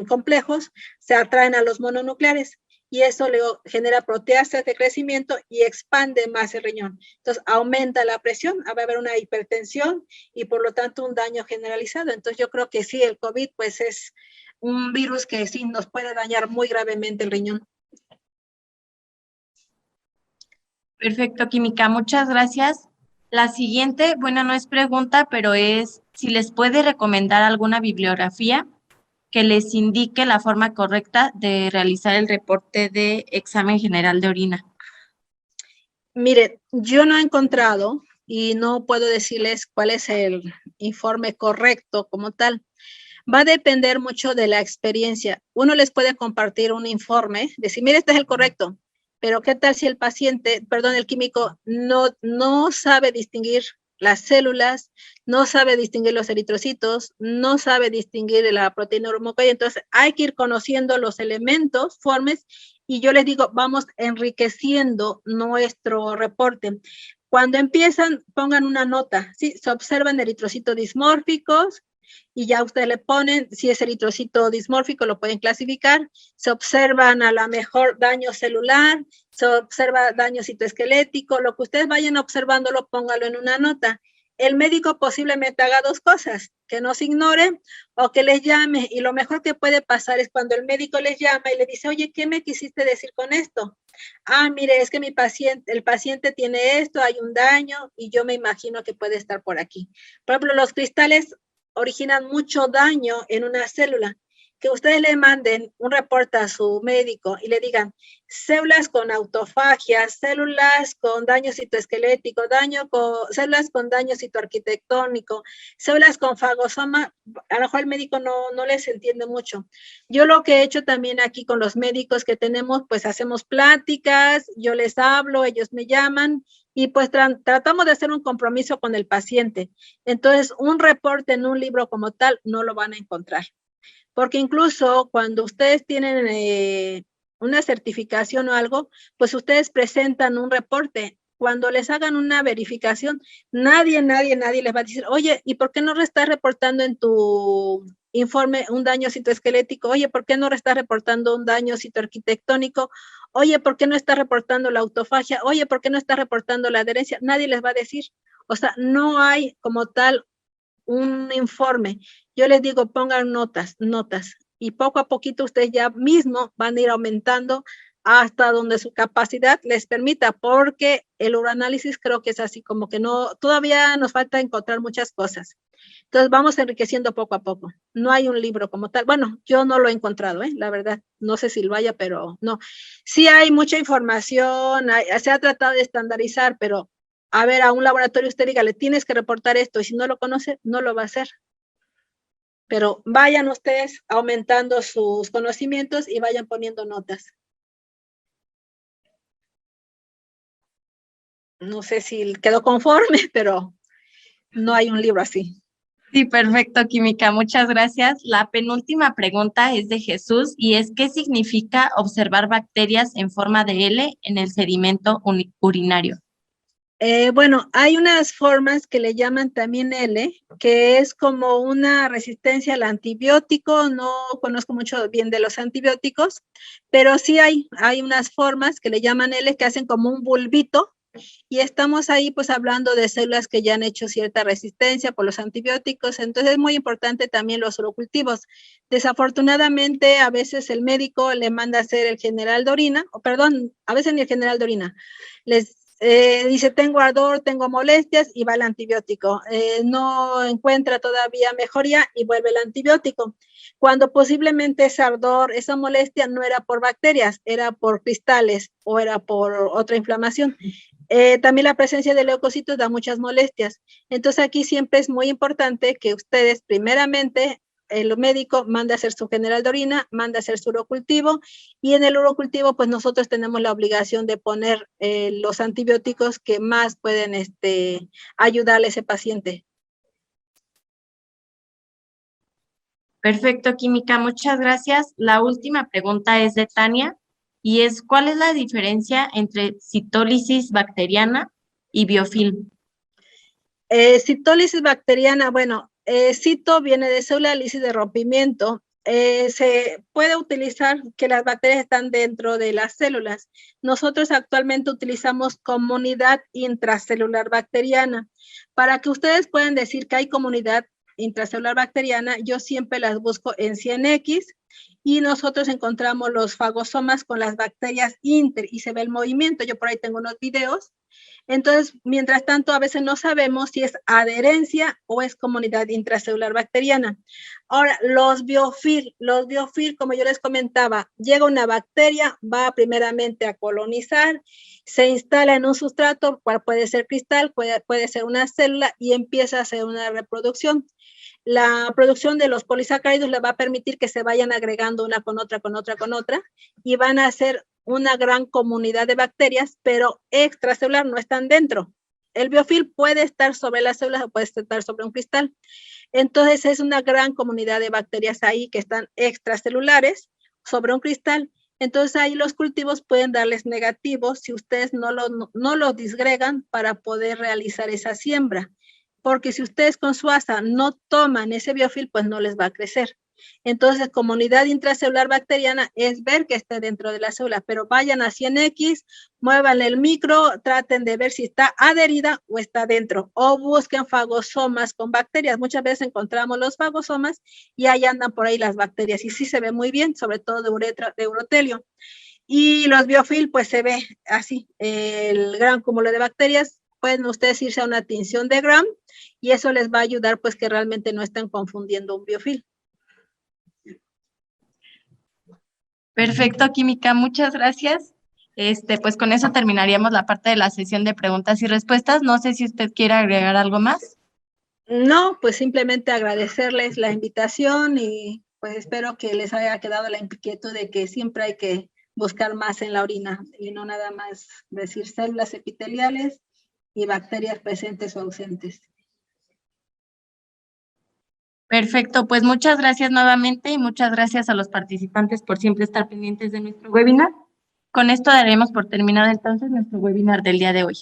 [SPEAKER 6] complejos, se atraen a los mononucleares y eso le genera proteasas de crecimiento y expande más el riñón. Entonces, aumenta la presión, va a haber una hipertensión y por lo tanto un daño generalizado. Entonces, yo creo que sí, el COVID pues es un virus que sí nos puede dañar muy gravemente el riñón.
[SPEAKER 1] Perfecto, Química, muchas gracias. La siguiente, bueno, no es pregunta, pero es si les puede recomendar alguna bibliografía que les indique la forma correcta de realizar el reporte de examen general de orina.
[SPEAKER 6] Mire, yo no he encontrado y no puedo decirles cuál es el informe correcto como tal. Va a depender mucho de la experiencia. Uno les puede compartir un informe, decir, mire, este es el correcto, pero ¿qué tal si el paciente, perdón, el químico, no sabe distinguir las células, no sabe distinguir los eritrocitos, no sabe distinguir la proteína hormocoide? Entonces, hay que ir conociendo los elementos, formes, y yo les digo, vamos enriqueciendo nuestro reporte. Cuando empiezan, pongan una nota, ¿sí? Se observan eritrocitos dismórficos, y ya ustedes le ponen, si es eritrocito dismórfico, lo pueden clasificar, se observan a lo mejor daño celular, se observa daño citoesquelético, lo que ustedes vayan observándolo, póngalo en una nota. El médico posiblemente haga dos cosas, que nos ignore o que les llame, y lo mejor que puede pasar es cuando el médico les llama y le dice, oye, ¿qué me quisiste decir con esto? Ah, mire, es que el paciente tiene esto, hay un daño, y yo me imagino que puede estar por aquí. Por ejemplo, los cristales originan mucho daño en una célula. Que ustedes le manden un reporte a su médico y le digan células con autofagia, células con daño citoesquelético, células con daño citoarquitectónico, células con fagosoma, a lo mejor el médico no les entiende mucho. Yo lo que he hecho también aquí con los médicos que tenemos, pues hacemos pláticas, yo les hablo, ellos me llaman, y pues tratamos de hacer un compromiso con el paciente. Entonces, un reporte en un libro como tal no lo van a encontrar. porque incluso cuando ustedes tienen una certificación o algo, pues ustedes presentan un reporte. Cuando les hagan una verificación, nadie les va a decir, oye, ¿y por qué no estás reportando en tu informe un daño citoesquelético? Oye, ¿por qué no estás reportando un daño citoarquitectónico? Oye, ¿por qué no estás reportando la autofagia? Oye, ¿por qué no estás reportando la adherencia? Nadie les va a decir. O sea, no hay como tal un informe. Yo les digo, pongan notas, y poco a poquito ustedes ya mismo van a ir aumentando hasta donde su capacidad les permita, porque el uroanálisis creo que es así como que no, todavía nos falta encontrar muchas cosas. Entonces vamos enriqueciendo poco a poco. No hay un libro como tal. Bueno, yo no lo he encontrado, la verdad. No sé si lo haya, pero no. Sí hay mucha información, se ha tratado de estandarizar, pero a ver, a un laboratorio usted diga, le tienes que reportar esto, y si no lo conoce, no lo va a hacer. Pero vayan ustedes aumentando sus conocimientos y vayan poniendo notas. No sé si quedó conforme, pero no hay un libro así.
[SPEAKER 1] Sí, perfecto, Química, muchas gracias. La penúltima pregunta es de Jesús y es, ¿qué significa observar bacterias en forma de L en el sedimento urinario?
[SPEAKER 6] Bueno, hay unas formas que le llaman también L, que es como una resistencia al antibiótico. No conozco mucho bien de los antibióticos, pero sí hay unas formas que le llaman L que hacen como un bulbito, y estamos ahí pues hablando de células que ya han hecho cierta resistencia por los antibióticos. Entonces es muy importante también los urocultivos. Desafortunadamente a veces el médico le manda a hacer el general de orina, o perdón, a veces ni el general de orina, les dice tengo ardor, tengo molestias, y va el antibiótico. No encuentra todavía mejoría y vuelve el antibiótico, cuando posiblemente ese ardor, esa molestia no era por bacterias, era por cristales o era por otra inflamación. También la presencia de leucocitos da muchas molestias. Entonces aquí siempre es muy importante que ustedes primeramente, el médico manda a hacer su general de orina, manda a hacer su urocultivo, y en el urocultivo pues nosotros tenemos la obligación de poner los antibióticos que más pueden ayudarle a ese paciente.
[SPEAKER 1] Perfecto, Química, muchas gracias. La última pregunta es de Tania y es, ¿cuál es la diferencia entre citólisis bacteriana y biofilm?
[SPEAKER 6] Citólisis bacteriana, bueno, cito viene de célula, lisis de rompimiento. Se puede utilizar que las bacterias están dentro de las células. Nosotros actualmente utilizamos comunidad intracelular bacteriana. Para que ustedes puedan decir que hay comunidad intracelular bacteriana, yo siempre las busco en 100X, y nosotros encontramos los fagosomas con las bacterias inter y se ve el movimiento. Yo por ahí tengo unos videos. Entonces, mientras tanto, a veces no sabemos si es adherencia o es comunidad intracelular bacteriana. Ahora, los biofil, como yo les comentaba, llega una bacteria, va primeramente a colonizar, se instala en un sustrato, cual puede ser cristal, puede ser una célula, y empieza a hacer una reproducción. La producción de los polisacáridos le va a permitir que se vayan agregando una con otra, y van a hacer una gran comunidad de bacterias, pero extracelular, no están dentro. El biofil puede estar sobre las células o puede estar sobre un cristal. Entonces es una gran comunidad de bacterias ahí que están extracelulares sobre un cristal. Entonces ahí los cultivos pueden darles negativos si ustedes no los disgregan para poder realizar esa siembra. Porque si ustedes con su asa no toman ese biofil, pues no les va a crecer. Entonces, comunidad intracelular bacteriana es ver que esté dentro de la célula, pero vayan a 100X, muevan el micro, traten de ver si está adherida o está dentro, o busquen fagosomas con bacterias. Muchas veces encontramos los fagosomas y ahí andan por ahí las bacterias, y sí se ve muy bien, sobre todo de urotelio. Y los biofil, pues se ve así, el gran cúmulo de bacterias. Pueden ustedes irse a una tinción de Gram y eso les va a ayudar pues que realmente no estén confundiendo un biofil.
[SPEAKER 1] Perfecto, Química, muchas gracias. Pues con eso terminaríamos la parte de la sesión de preguntas y respuestas. No sé si usted quiere agregar algo más.
[SPEAKER 6] No, pues simplemente agradecerles la invitación, y pues espero que les haya quedado la inquietud de que siempre hay que buscar más en la orina y no nada más decir células epiteliales y bacterias presentes o ausentes.
[SPEAKER 1] Perfecto, pues muchas gracias nuevamente y muchas gracias a los participantes por siempre estar pendientes de nuestro webinar. Con esto daremos por terminado entonces nuestro webinar del día de hoy.